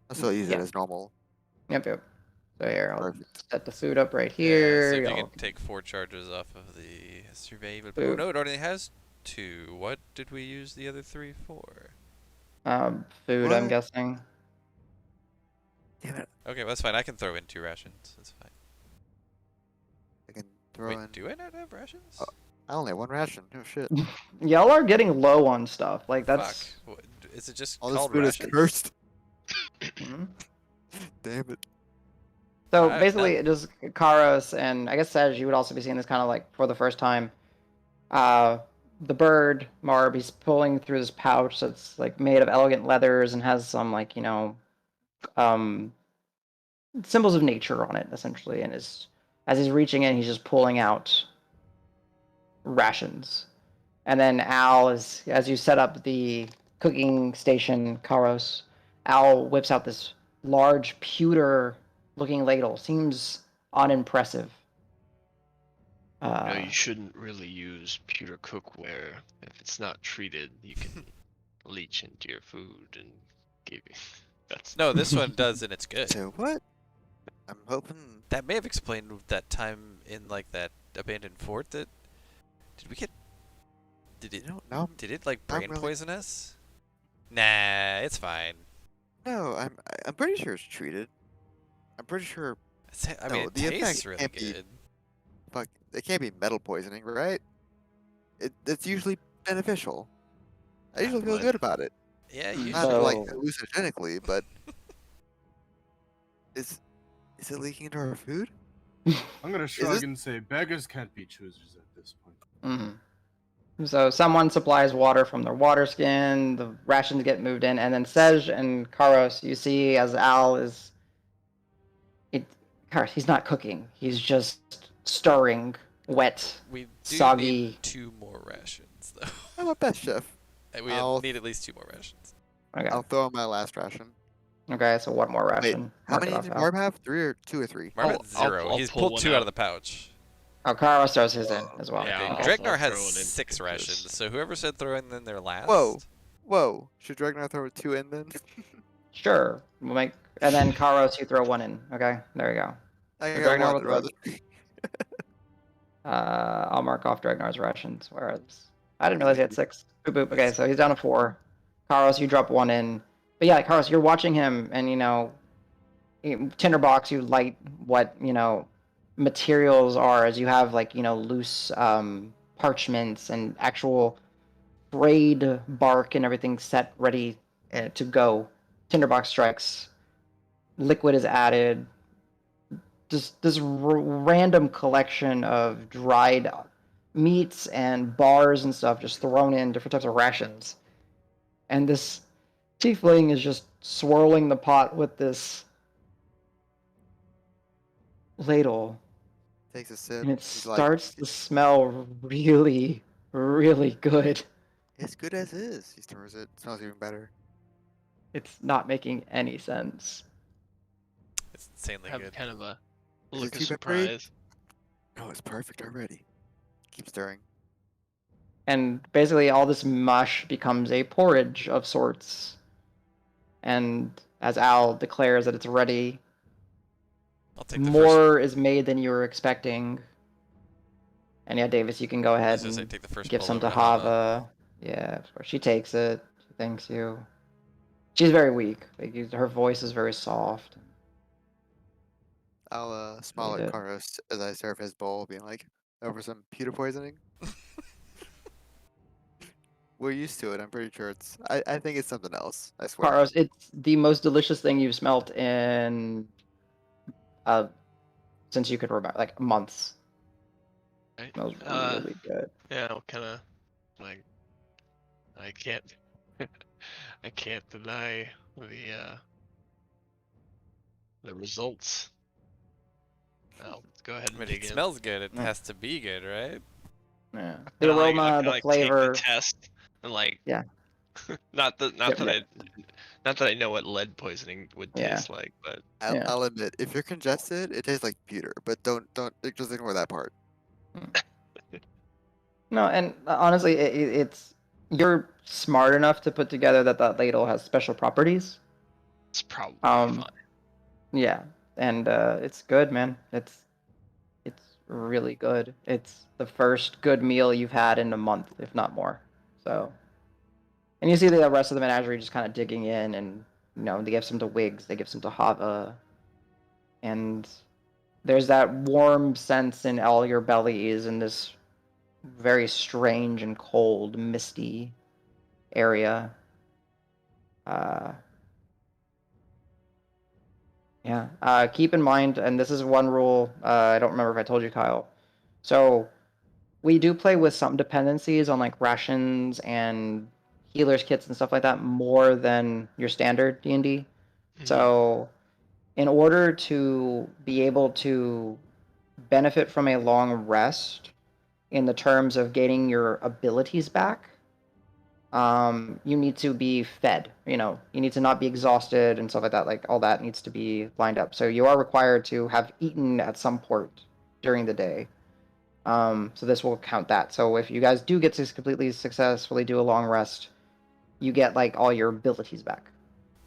I'll still use it Yeah. as normal. Yep. So here, I'll Perfect. set the food up right Yeah, here. see if you y'all- can take 4 charges off of the survival. Oh Food. no, it already has 2. What did we use the other 3 for? Food, I'm What? guessing. Damn it! Okay, well, that's fine. I can throw in 2 rations. That's fine. I can throw Wait, in. do I not have rations? Oh, I only have 1 ration. Oh shit! Y'all are getting low on stuff. Like, that's. Fuck. Is it just All this called food rations? is cursed. Mhm. Damn it! So I- basically, it just Karos and I guess Saj, you would also be seeing this kind of like for the first time. The bird Marb, he's pulling through this pouch that's like made of elegant leathers and has some like um, symbols of nature on it essentially, and as he's reaching in, he's just pulling out rations. And then Al, as you set up the cooking station, Karos, Al whips out this large pewter-looking ladle. Seems unimpressive. No, you shouldn't really use pewter cookware. If it's not treated, you can leach into your food and give you. That's No, this one does, and it's good. So what? I'm hoping. That may have explained that time in like that abandoned fort. Did we get? Did it? No, Did it like I'm brain really- poison us? Nah, it's fine. no. I'm pretty sure it's treated. I'm pretty sure. I mean, No, it the tastes effect really can't be- good. Fuck. It can't be metal poisoning, right? It's usually beneficial. I usually feel What? good about it. Yeah, Mm. you Not like So- hallucinogenically, but is it leaking into our food? I'm gonna shrug this- and say beggars can't be choosers at this point. Mhm. So someone supplies water from their water skin, the rations get moved in, and then Sej and Karos, you see as Al is Karos, he's not cooking. He's just stirring wet, We do soggy. need 2 more rations, though. I'm a best chef. We I'll- need at least 2 more rations. Okay. I'll throw in my last ration. Okay, so one more ration. How Mark it many off did Al. Marv have? 3 or 2 or 3? Marv I'll- had 0. I'll He's pull pulled one 2 out of out. the pouch. Oh, Karos throws his in as well. Yeah, Okay, I'll Dregnar has throw it in 6 because- rations, so whoever said throw in their last. Whoa. Should Dregnar throw 2 in then? Sure. We'll make, and then Karos, you throw one in. Okay, there you go. I So got Dregnar one with rather. I'll mark off Dragnar's rations. Where are these? I didn't realize he had 6. Boop, boop. Okay, so he's down to 4. Karos, you drop 1 in. But yeah, Karos, you're watching him, and tinderbox, you light what materials are, as you have like loose parchments and actual frayed bark and everything set ready to go. Tinderbox strikes. Liquid is added. Just this random collection of dried meats and bars and stuff just thrown in different types of rations. And this tiefling is just swirling the pot with this ladle, Takes a sip. and it He's like, starts to smell really, really good. as good as is. He stirs it. Smells even better. It's not making any sense. It's insanely Have good. kind of a Is it look of too peppery? surprise. Oh, it's perfect already. Keep stirring. And basically, all this mush becomes a porridge of sorts. And as Al declares that it's ready, I'll take the first. more is made than you were expecting. And yeah, Davis, you can go I ahead was gonna say, and take the first give bowl some over to Hava. Yeah, of course. She takes it. She thanks you. She's very weak. Like, her voice is very soft. I'll smile Really at good. Karos as I serve his bowl, being like, over some pewter poisoning? We're used to it. I'm pretty sure it's. I think it's something else. I swear. Karos, it's the most delicious thing you've smelt in since you could remember, like months. Right? Smells really good. Yeah, kind of like I can't I can't deny the results. Now let's go ahead I and mean, dig it in. smells good. It Yeah. has to be good, right? Yeah. I The kinda like- I aroma, kinda the like flavor. Take the test and like Yeah. not that Yeah. I know what lead poisoning would Yeah. taste like, but Yeah. I'll admit, if you're congested, it tastes like pewter. But don't just ignore that part. No, and honestly, it's you're smart enough to put together that ladle has special properties. it's probably Um, fine. Yeah, and it's good, man. It's really good. It's the first good meal you've had in a month, if not more. So, and you see the rest of the menagerie just kind of digging in, and they give some to Wiggs, they give some to Hava, and there's that warm sense in all your bellies in this very strange and cold, misty area. Yeah. Keep in mind, and this is one rule. I don't remember if I told you, Kyle. So we do play with some dependencies on like rations and healers kits and stuff like that more than your standard D&D. Mhm. So in order to be able to benefit from a long rest in the terms of gaining your abilities back, you need to be fed. You need to not be exhausted and stuff like that. Like all that needs to be lined up. So you are required to have eaten at some point during the day. So this will count that. So if you guys do get to completely successfully do a long rest, you get like all your abilities back.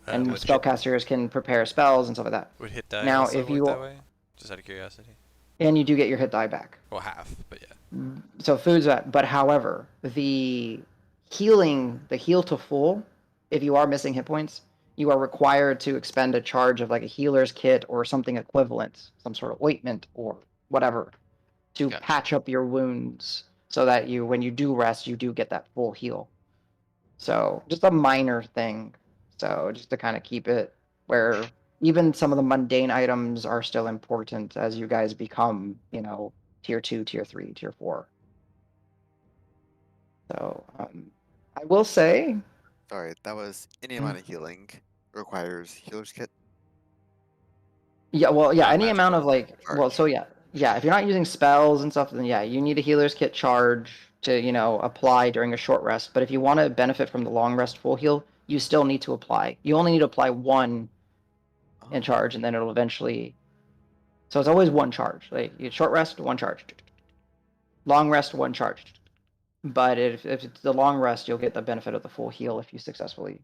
And would spellcasters can prepare spells and stuff like that. Would hit die Now, also if work you- that way? Just out of curiosity. And you do get your hit die back. Well, half, but yeah. So food's that. But however, the heal to full, if you are missing hit points, you are required to expend a charge of like a healer's kit or something equivalent, some sort of ointment or whatever, to Gotcha. patch up your wounds so that when you do rest, you do get that full heal. So just a minor thing. So just to kind of keep it where even some of the mundane items are still important as you guys become, tier 2, tier 3, tier 4. So I will say, Sorry, that was any Mm. amount of healing requires healer's kit. yeah, well, yeah, Not any amount magical. of like, well, Charge. so yeah, if you're not using spells and stuff, then yeah, you need a healer's kit charge to, apply during a short rest. But if you want to benefit from the long rest full heal, you still need to apply. You only need to apply one in Oh, charge, and then it'll eventually. So it's always one charge. Like you short rest, one charge. Long rest, one charge. But if it's the long rest, you'll get the benefit of the full heal if you successfully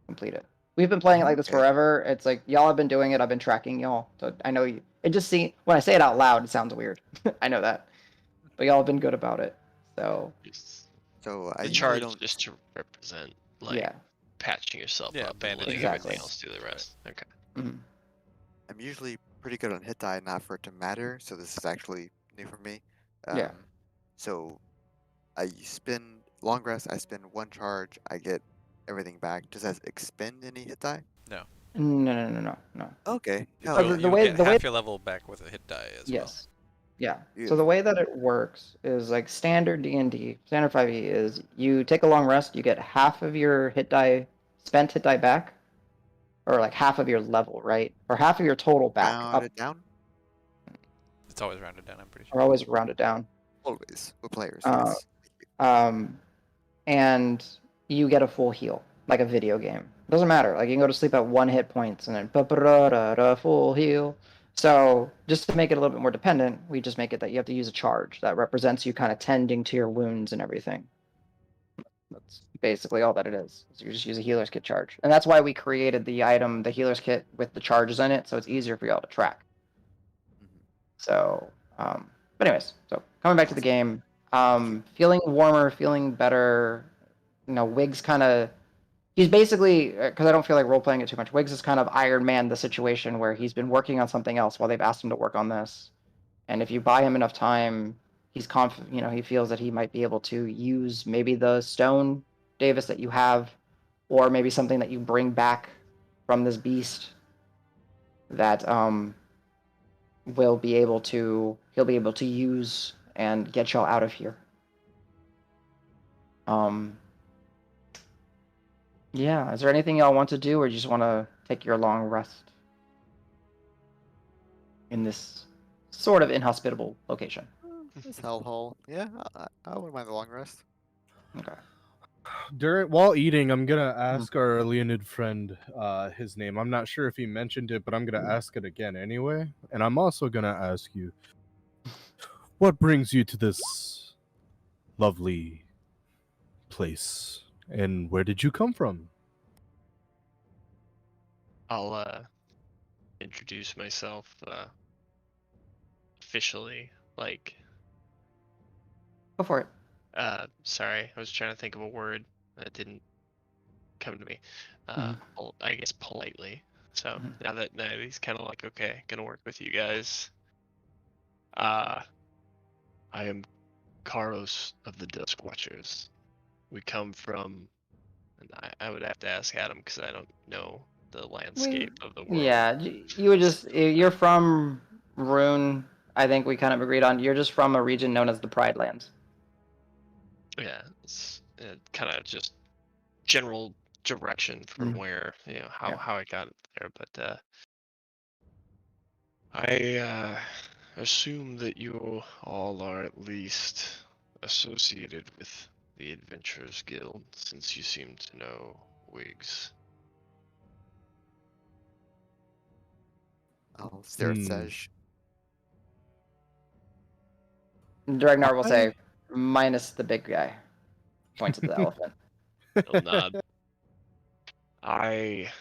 complete it. We've been playing it like this okay. forever. It's like y'all have been doing it. I've been tracking y'all. So I know you. It just when I say it out loud, it sounds weird. I know that, but y'all have been good about it. So Just- So I the usually charge don't. just to represent like yeah, patching yourself Yeah, up and bandaging letting Exactly. everything else do the rest. Okay. Mhm. I'm usually pretty good on hit die, not for it to matter. So this is actually new for me. Yeah. So I spend long rest. I spend one charge. I get everything back. Does that expend any hit die? No. No. Okay. Hell You'll, yeah. The you'll way get the way half your level back with a hit die as well. Yes. Yeah. So the Beautiful. way that it works is like standard D&D, standard 5e is you take a long rest, you get half of your spent hit die back, or like half of your level, right? Or half of your total back. Round it down. It's always rounded down, I'm pretty Or sure. always round it down. Always with players. Uh, Yes. And you get a full heal, like a video game. Doesn't matter. Like you can go to sleep at 1 hit points and then full heal. So just to make it a little bit more dependent, we just make it that you have to use a charge that represents you kind of tending to your wounds and everything. That's basically all that it is. You just use a healer's kit charge, and that's why we created the item, the healer's kit with the charges in it, so it's easier for y'all to track. Mhm. So, but anyways, so coming back to the Awesome. game, feeling warmer, feeling better. Wiggs kind of, he's basically, because I don't feel like role playing it too much. Wiggs is kind of Iron Man the situation where he's been working on something else while they've asked him to work on this, and if you buy him enough time, he's confident. He feels that he might be able to use maybe the stone, Davis, that you have, or maybe something that you bring back from this beast that he'll be able to use and get y'all out of here. Yeah, is there anything y'all want to do, or you just want to take your long rest in this sort of inhospitable location? This hellhole. Yeah, I wouldn't mind the long rest. Okay. While eating, I'm gonna ask our Leonid friend his name. I'm not sure if he mentioned it, but I'm gonna ask it again anyway. And I'm also gonna ask you, what brings you to this lovely place, and where did you come from? I'll introduce myself officially. Like, Go for it. sorry, I was trying to think of a word that didn't come to me. I guess politely. So Mhm. now he's kind of like, okay, gonna work with you guys. I am Karos of the Dusk Watchers. We come from, and I would have to ask Adam because I don't know the landscape of the world. Yeah, you would just, you're from Rune. I think we kind of agreed on, you're just from a region known as the Pride Lands. Yeah, it's kind of just general direction from where how Yeah. I got there, but I assume that you all are at least associated with the Adventurers Guild, since you seem to know Wiggs. I'll stare at Hmm. Sej. Dragnar will I- say, minus the big guy. Points at the elephant. He'll nod. I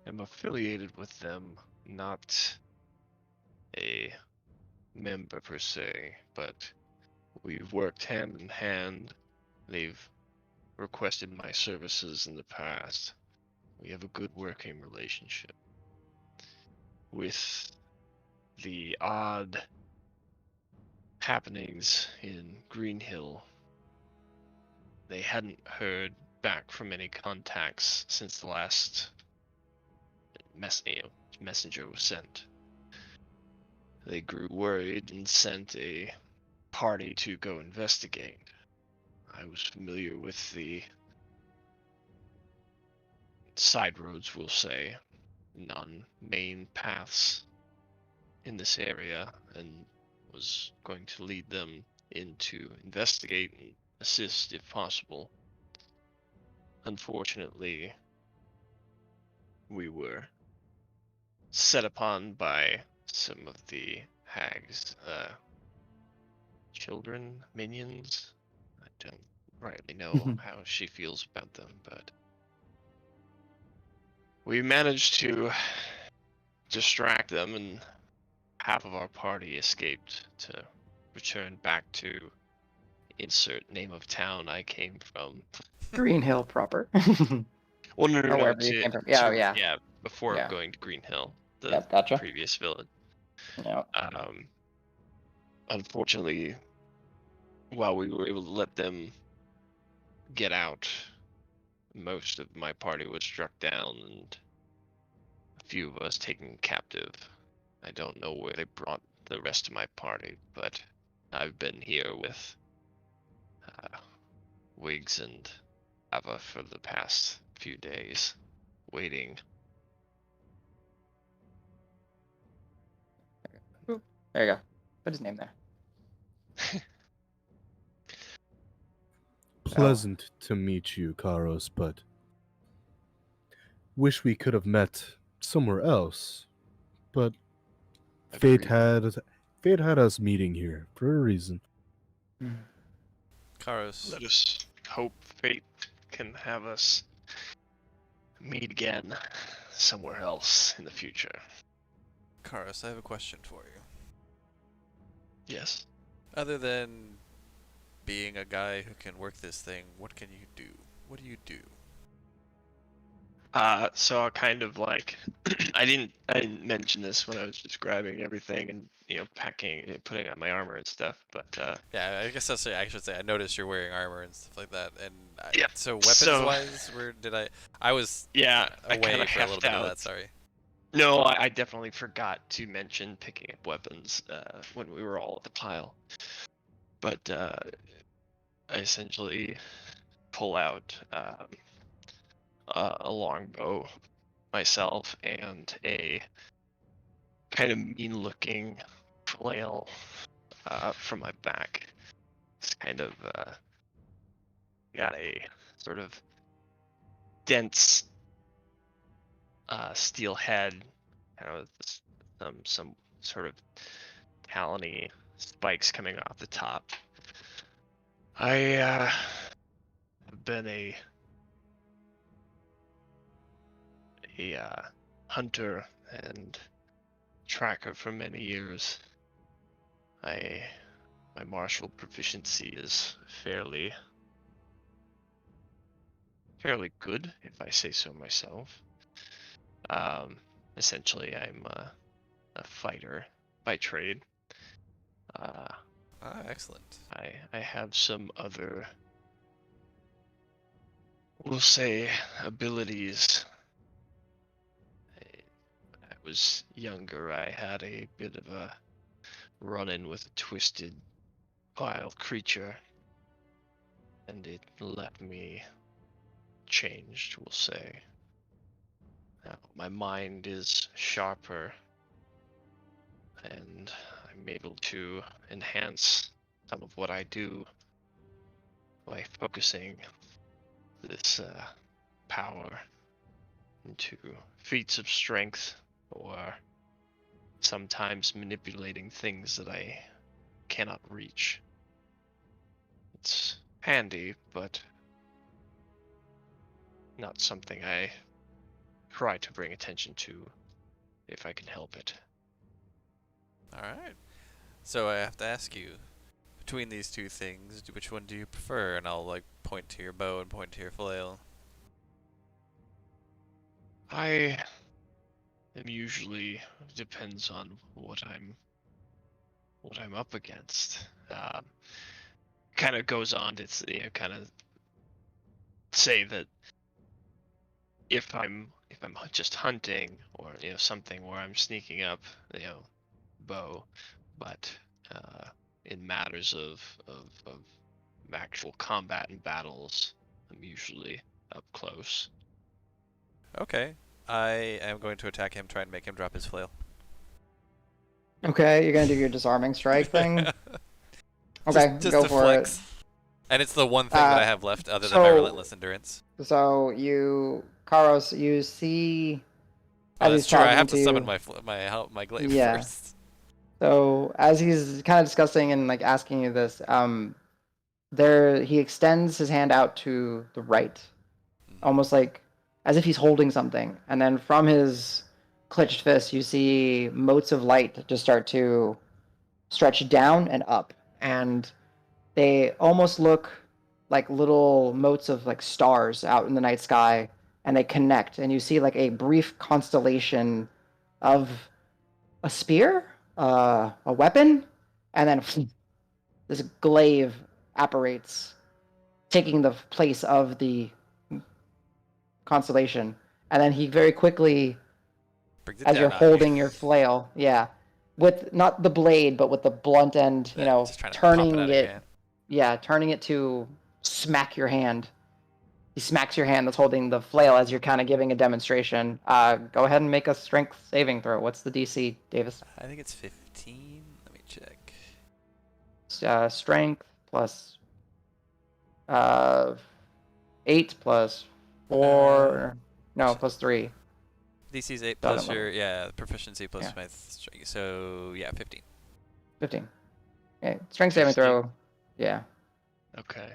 am affiliated with them, not a member per se, but we've worked hand in hand. They've requested my services in the past. We have a good working relationship. With the odd happenings in Greenhill, they hadn't heard back from any contacts since the last messenger was sent. They grew worried and sent a party to go investigate. I was familiar with the side roads, we'll say, non-main paths in this area, and was going to lead them in to investigate and assist if possible. Unfortunately, we were set upon by some of the hag's children, minions. I don't rightly know how she feels about them, but we managed to distract them, and half of our party escaped to return back to insert name of town I came from. Green Hill proper. Well, no, Or no, wherever you to, came from. Yeah, to yeah. yeah, before Yeah. going to Green Hill, the Yep, gotcha. previous village. Yeah. Unfortunately, while we were able to let them get out, most of my party was struck down and a few of us taken captive. I don't know where they brought the rest of my party, but I've been here with Wiggs and Ava for the past few days, waiting. There you go. Put his name there. Pleasant to meet you, Karos, but wish we could have met somewhere else. But fate Agreed. had us meeting here for a reason. Karos, Let us hope fate can have us meet again somewhere else in the future. Karos, I have a question for you. Yes. Other than being a guy who can work this thing, what can you do? What do you do? So I kind of like I didn't mention this when I was describing everything and packing and putting on my armor and stuff, but Yeah, I guess that's I should say. I noticed you're wearing armor and stuff like that. And yeah. so weapons wise, where did I was Yeah, I away kind of for a little heft bit out. of that. Sorry. No, I definitely forgot to mention picking up weapons when we were all at the pile. But I essentially pull out a longbow myself and a kind of mean-looking flail from my back. It's kind of got a sort of dense steel head, kind of some sort of talony spikes coming off the top. I have been a hunter and tracker for many years. My martial proficiency is fairly good, if I say so myself. Essentially, I'm a fighter by trade. Excellent. I have some other, we'll say, abilities. I was younger, I had a bit of a run-in with a twisted, vile creature, and it left me changed, we'll say. Now, my mind is sharper, and I'm able to enhance some of what I do by focusing this power into feats of strength, or sometimes manipulating things that I cannot reach. It's handy, but not something I try to bring attention to if I can help it. All right. So I have to ask you, between these two things, which one do you prefer? And I'll like point to your bow and point to your flail. I am usually depends on what I'm up against. Kind of goes on to kind of say that if I'm just hunting or something where I'm sneaking up, bow, but in matters of actual combat and battles, I'm usually up close. Okay. I am going to attack him, try and make him drop his flail. Okay, you're gonna do your disarming strike thing. Okay, just go to for flex. it. And it's the one thing that I have left other than my so- relentless endurance. So you, Karos, you see Oh, as that's he's true. I talking have to to summon you. my glaive Yeah. first. So as he's kind of discussing and like asking you this, he extends his hand out to the right, almost like as if he's holding something, and then from his clenched fist, you see motes of light just start to stretch down and up, and they almost look like little motes of like stars out in the night sky, and they connect, and you see like a brief constellation of a spear, a weapon, and then this glaive apparates, taking the place of the constellation. And then he very quickly, Brings it as down you're on holding you. your flail, yeah, with not the blade, but with the blunt end, Just trying to pop it out turning of your it, hand. turning it to smack your hand. He smacks your hand that's holding the flail as you're kind of giving a demonstration. Go ahead and make a strength saving throw. What's the DC, Davis? I think it's 15. Let me check. Strength plus 8 plus 4. No, plus 3. DC's 8 Dot plus level. your proficiency plus Yeah. my strength. So yeah, 15. 15. Okay, strength saving 15. throw. Yeah, Okay.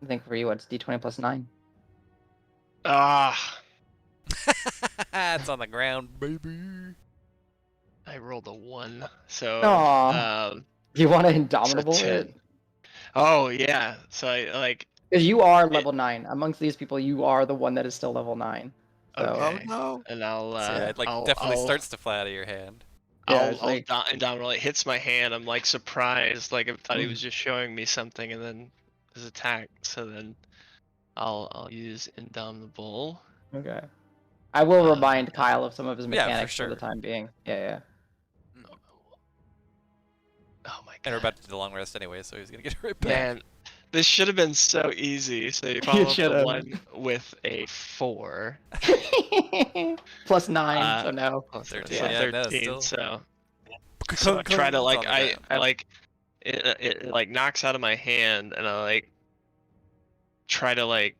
I think for you it's D20 plus 9. Ah, It's on the ground, baby. I rolled a 1. So Aw. You want to so indomitable 10. it? Oh yeah. So I like Because you are level 9. Amongst these people, you are the one that is still level 9. So, okay. Oh no! And I'll So yeah, it like I'll definitely I'll, starts to fly out of your hand. yeah, it's I'll like, indomitable. It hits my hand. I'm like surprised. Like I thought he Mm. was just showing me something, and then his attack. So then I'll use indomitable. okay. I will Uh, remind Kyle of some of his Yeah, for mechanics for the sure. time being. Yeah. Oh my And we're god. about to do the long rest anyway, so he's gonna get it right back. Man, this should have been so easy. So you You follow up the should've. 1 with a 4. Plus 9, so Uh, no. Plus 13, so yeah, no, 13. still. So I try to It's like on the I ground. like it like knocks out of my hand, and I like try to like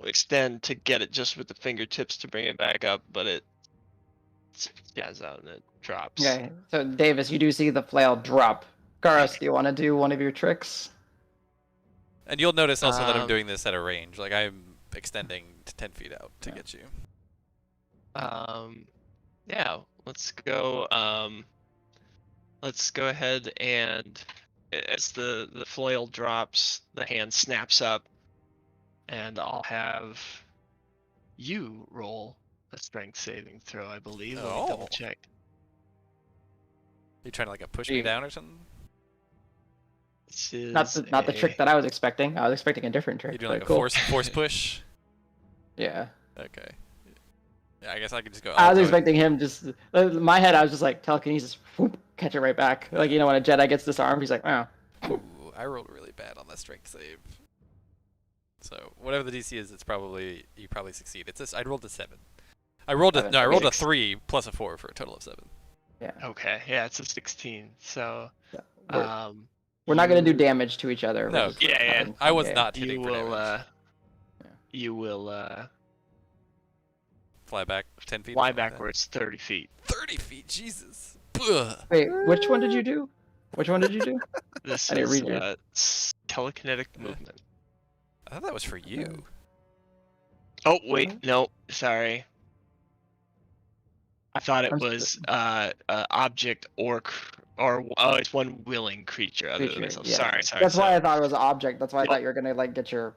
extend to get it just with the fingertips to bring it back up, but it jazz out and it drops. Okay, so Davis, you do see the flail drop. Garas, do you want to do one of your tricks? And you'll notice also that I'm Um, doing this at a range. Like I'm extending to 10 feet out to get you. Yeah, let's go. Let's go ahead and as the flail drops, the hand snaps up, and I'll have you roll a strength saving throw, I believe. Let me double Oh. check. You trying to like push You- me down or something? This is Not the trick that I was expecting. I was expecting a different trick. You doing like but a cool. force push? Yeah. Okay. Yeah, I guess I could just go. I was I'll go- expecting him just. In my head, I was just like telekinesis, whoop, catch it right back. Like when a Jedi gets disarmed, he's like, oh. Ooh, I rolled really bad on that strength save. So whatever the DC is, you probably succeed. I rolled a 7. I rolled Seven. a Okay. 3 plus a 4 for a total of 7. Yeah. okay. Yeah, it's a 16. So We're not gonna do you- damage to each other. No, We're just Yeah, yeah. having I fun was game. not you hitting for will damage. you will Fly back 10 feet. or fly something like that. backwards 30 feet. 30 feet, Jesus. Ugh. Wait, which one did you do? Which one did you do? This I didn't is read your- telekinetic Yeah. movement. I thought that was for you. Oh wait, no, sorry. I thought it I'm was object or it's one willing creature other than Creature, myself. yeah. Sorry. That's why I so- thought it was an object. That's why I Yep. thought you were gonna like get your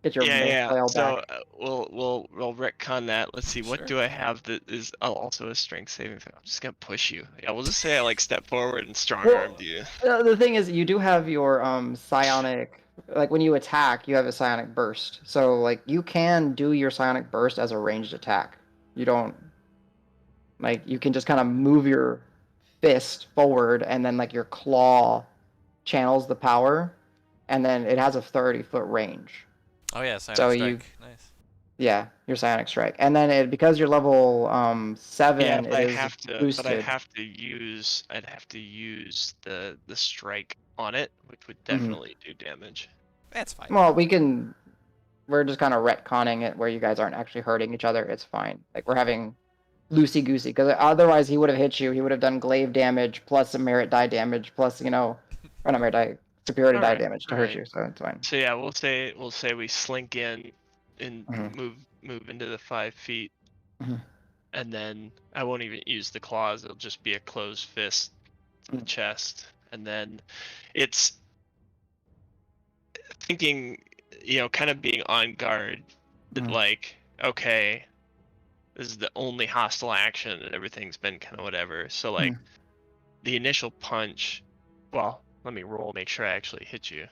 yeah. flail So back. we'll retcon that. Let's see. What Sure. do I have that is also a strength saving throw? I'm just gonna push you. Yeah, we'll just say I like step forward and strong armed you. The thing is, you do have your psionic. Like when you attack, you have a psionic burst. So like you can do your psionic burst as a ranged attack. You don't like you can just kind of move your fist forward and then like your claw channels the power, and then it has a 30-foot range. Oh yeah, Psionic So Strike. Nice. Yeah, your psionic strike, and then because you're level 7, Yeah, it is boosted. I'd have to use the strike on it, which would definitely do damage. That's fine. Well, we're just kind of retconning it where you guys aren't actually hurting each other. It's fine. Like we're having loosey goosey because otherwise he would have hit you. He would have done glaive damage plus a merit die damage plus or not merit die, superiority die Alright, damage to hurt you. So it's fine. So yeah, we'll say we slink in and Mhm. move into the 5 feet, Mhm. and then I won't even use the claws. It'll just be a closed fist to the Mhm. chest, and then it's thinking, kind of being on guard. That Mhm. like, okay, this is the only hostile action, and everything's been kind of whatever. So like, the initial punch. Well, let me roll, make sure I actually hit you.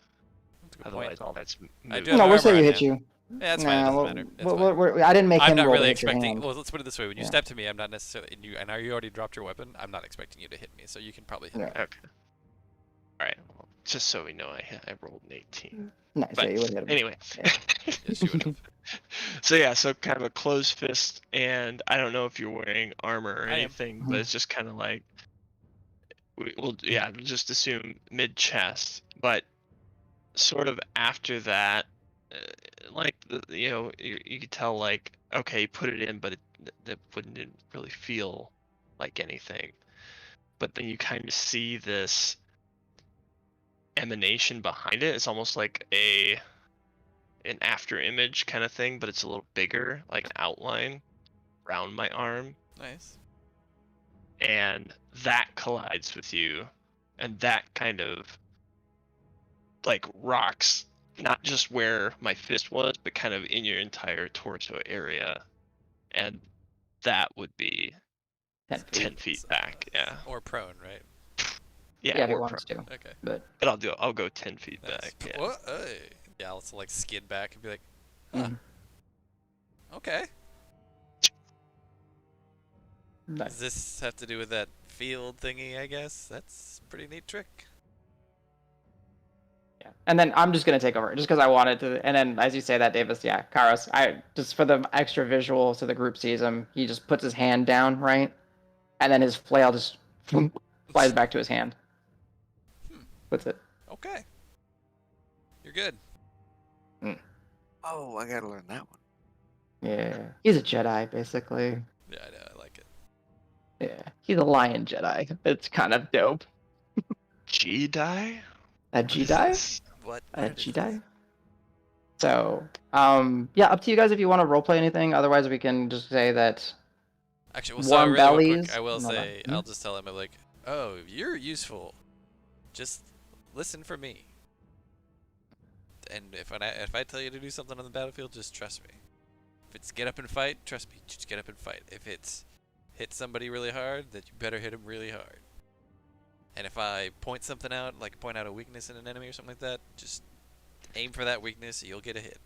That's a good point. Otherwise, all that's I moot. do have No, we'll armor say on you hit hand. you. Yeah, that's fine. It doesn't matter. It's fine. I didn't make I'm him not roll really to hit your expecting. hand. Well, let's put it this way: when you Yeah. step to me, I'm not necessarily. And you already dropped your weapon. I'm not expecting you to hit me, so you can probably hit Yeah. me. Okay. All right. Well, just so we know, I rolled an 18. Nice. But Yeah, you would hit him. anyway. Yes, you would have. So yeah, so kind of a closed fist, and I don't know if you're wearing armor or I am. anything, but it's just kind of like we'll just assume mid chest, but sort of after that, like you could tell like okay, you put it in, but that wouldn't really feel like anything. But then you kind of see this emanation behind it. It's almost like an after image kind of thing, but it's a little bigger, like an outline around my arm, Nice. and that collides with you, and that kind of like rocks not just where my fist was, but kind of in your entire torso area, and that would be 10 feet. 10 feet back. Yeah. Or prone, right? Yeah, if he or wants to. Okay. But I'll go 10 feet Nice. back. Yeah. What? Hey. Yeah, I'll like skid back and be like, huh. Okay. nice. Does this have to do with that field thingy? I guess that's a pretty neat trick. Yeah. And then I'm just gonna take over just because I wanted to. And then as you say that, Davis, yeah, Karos, I just for the extra visual so the group sees him, he just puts his hand down, right? And then his flail just flies back to his hand. Puts it. Okay. You're good. Oh, I gotta learn that one. Yeah. He's a Jedi, basically. Yeah, I know. I like it. Yeah. He's a lion Jedi. It's kind of dope. Jedi? A What is Jedi? this? What? A What is Jedi? this? So, yeah, up to you guys if you want to roleplay anything. Otherwise, we can just say that. Actually, well, Warm so really real bellies quick, I will and all that. say, I'll just tell him, I'm like, oh, you're useful. Just listen for me. And if I tell you to do something on the battlefield, just trust me. If it's get up and fight, trust me, just get up and fight. If it's hit somebody really hard, then you better hit him really hard. And if I point something out, like point out a weakness in an enemy or something like that, just aim for that weakness, you'll get a hit.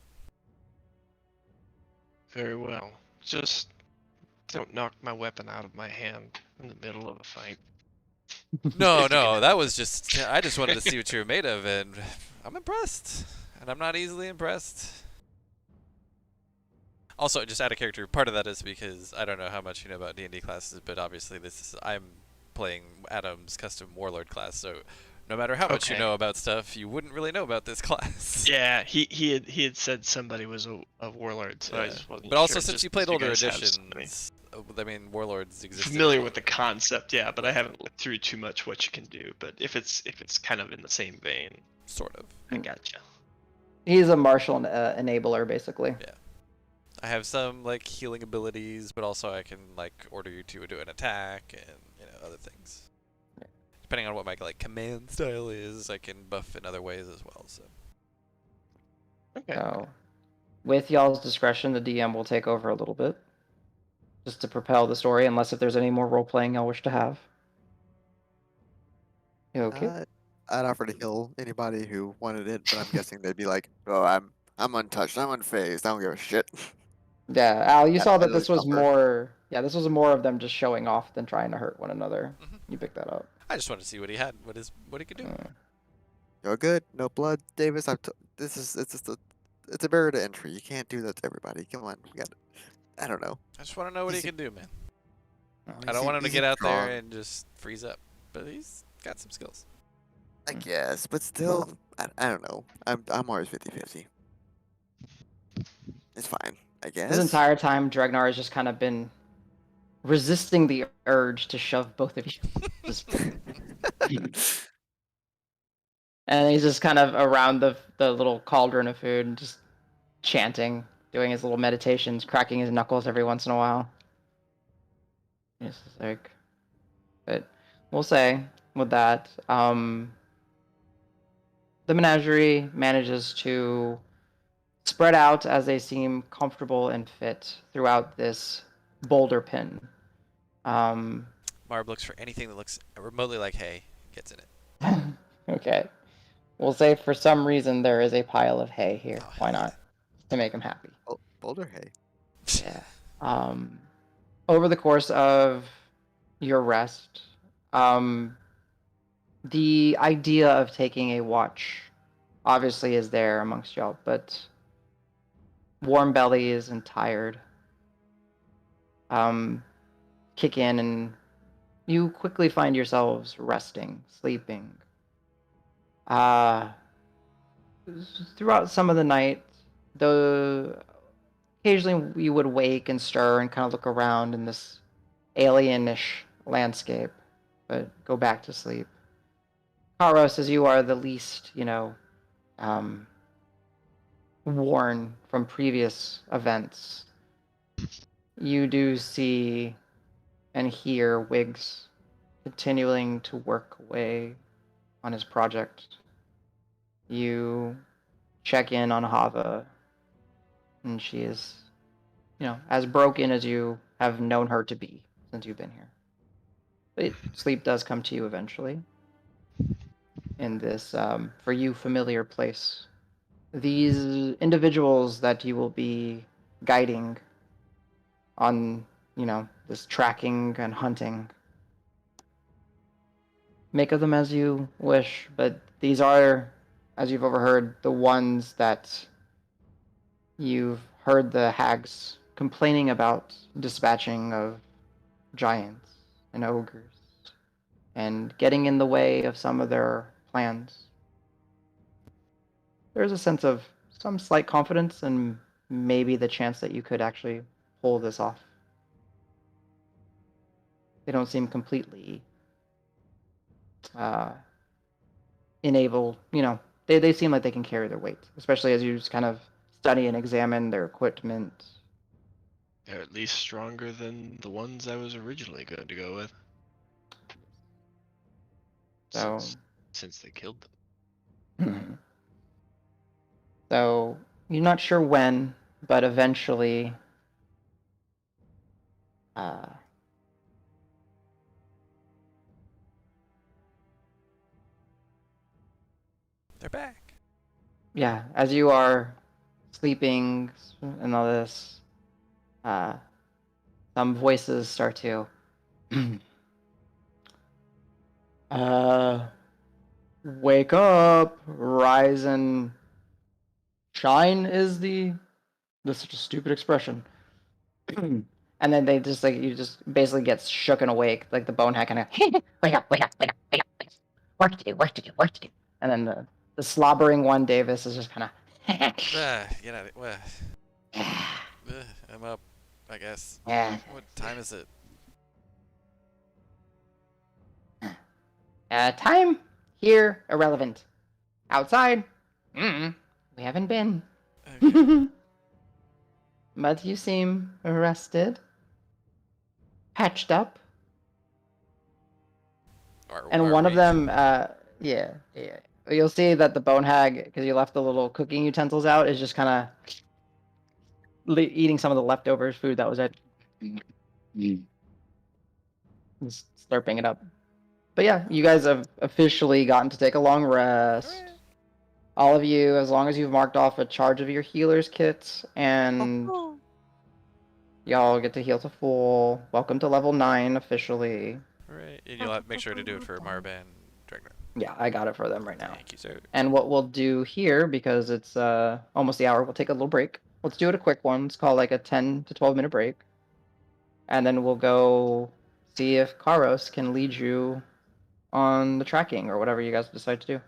Very well. Just don't knock my weapon out of my hand in the middle of a fight. No, that was just, I just wanted to see what you were made of, and I'm impressed. And I'm not easily impressed. Also, just out of character, part of that is because I don't know how much you know about D&D classes, but obviously I'm playing Adam's custom warlord class, so no matter how much you know about stuff, you wouldn't really know about this class. Yeah, he had said somebody was a warlord, so I Yeah. just wasn't But also, sure, since just you played because older guys have so many. editions, I mean, warlords exist. Familiar with the concept, yeah, but I haven't looked through too much what you can do. But if it's kind of in the same vein, Sort of. I gotcha. He's a martial enabler, basically. Yeah. I have some like healing abilities, but also I can like order you to do an attack and other things. Yeah. Depending on what my like command style is, I can buff in other ways as well. So. Okay. So, with y'all's discretion, the DM will take over a little bit, just to propel the story. Unless if there's any more role playing y'all wish to have. You okay? I'd offer to heal anybody who wanted it, but I'm guessing they'd be like, "Oh, I'm untouched. I'm unfazed. I don't give a shit." Yeah, Al, you saw I'd that this was offer. more. Yeah, this was more of them just showing off than trying to hurt one another. Mhm. You picked that up. I just wanted to see what he had, what he could do. You're good. No blood, Davis. This is it's a barrier to entry. You can't do that to everybody. Come on, we got. I don't know. I just want to know what he Easy. can do, man. Oh, I don't want him to He's get out there strong, and just freeze up, but he's got some skills. I guess, but still, I don't know. I'm always 50-50. It's fine, I This guess. entire time, Dregnar has just kind of been resisting the urge to shove both of you. Just, and he's just kind of around the little cauldron of food and just chanting, doing his little meditations, cracking his knuckles every once in a while. It's just like, but we'll say with that, the menagerie manages to spread out as they seem comfortable and fit throughout this boulder pin. Um, Marb looks for anything that looks remotely like hay, gets in it. okay. We'll say for some reason there is a pile of hay here. Oh, Why hell not? To make him happy. Boulder hay. Yeah. Over the course of your rest, the idea of taking a watch obviously is there amongst y'all, but warm bellies and tired kick in, and you quickly find yourselves resting, sleeping. Throughout some of the night, though, occasionally you would wake and stir and kind of look around in this alienish landscape, but go back to sleep. Karos, as you are the least, worn from previous events, you do see and hear Wiggs continuing to work away on his project. You check in on Hava, and she is, as broken as you have known her to be since you've been here. But sleep does come to you eventually in this, for you, familiar place. These individuals that you will be guiding on, this tracking and hunting, make of them as you wish, but these are, as you've overheard, the ones that you've heard the hags complaining about dispatching of giants and ogres and getting in the way of some of their plans. There's a sense of some slight confidence and maybe the chance that you could actually pull this off. They don't seem completely enable, they seem like they can carry their weight, especially as you just kind of study and examine their equipment. They're at least stronger than the ones I was originally going to go with. So, Since they killed them. So you're not sure when, but eventually, They're back. yeah, as you are sleeping and all this, some voices start to, wake up, rise and shine is that's such a stupid expression. And then they just you just basically get shook and awake, like the bonehead kind of wake up, wake up, wake up, wake up, wake up. Work to do, work to do, work to do. And then the slobbering one, Davis, is just kind of You know, well, I'm up, I guess. yeah. What time is it? Time here irrelevant. Outside, we haven't been. Okay. But you seem rested, patched up. And Are one of we? them, yeah. You'll see that the bone hag, because you left the little cooking utensils out, is just kind of eating some of the leftover food that was at. Just slurping it up. But yeah, you guys have officially gotten to take a long rest. Hooray. All of you, as long as you've marked off a charge of your healer's kits, and y'all get to heal to full. Welcome to level 9 officially. Right, and you'll have, make sure to do it for Marb and Dregnar. Yeah, I got it for them right now. Thank you, sir. And what we'll do here, because it's almost the hour, we'll take a little break. Let's do it a quick one. Let's call like a 10 to 12 minute break. And then we'll go see if Karos can lead you on the tracking or whatever you guys decide to do.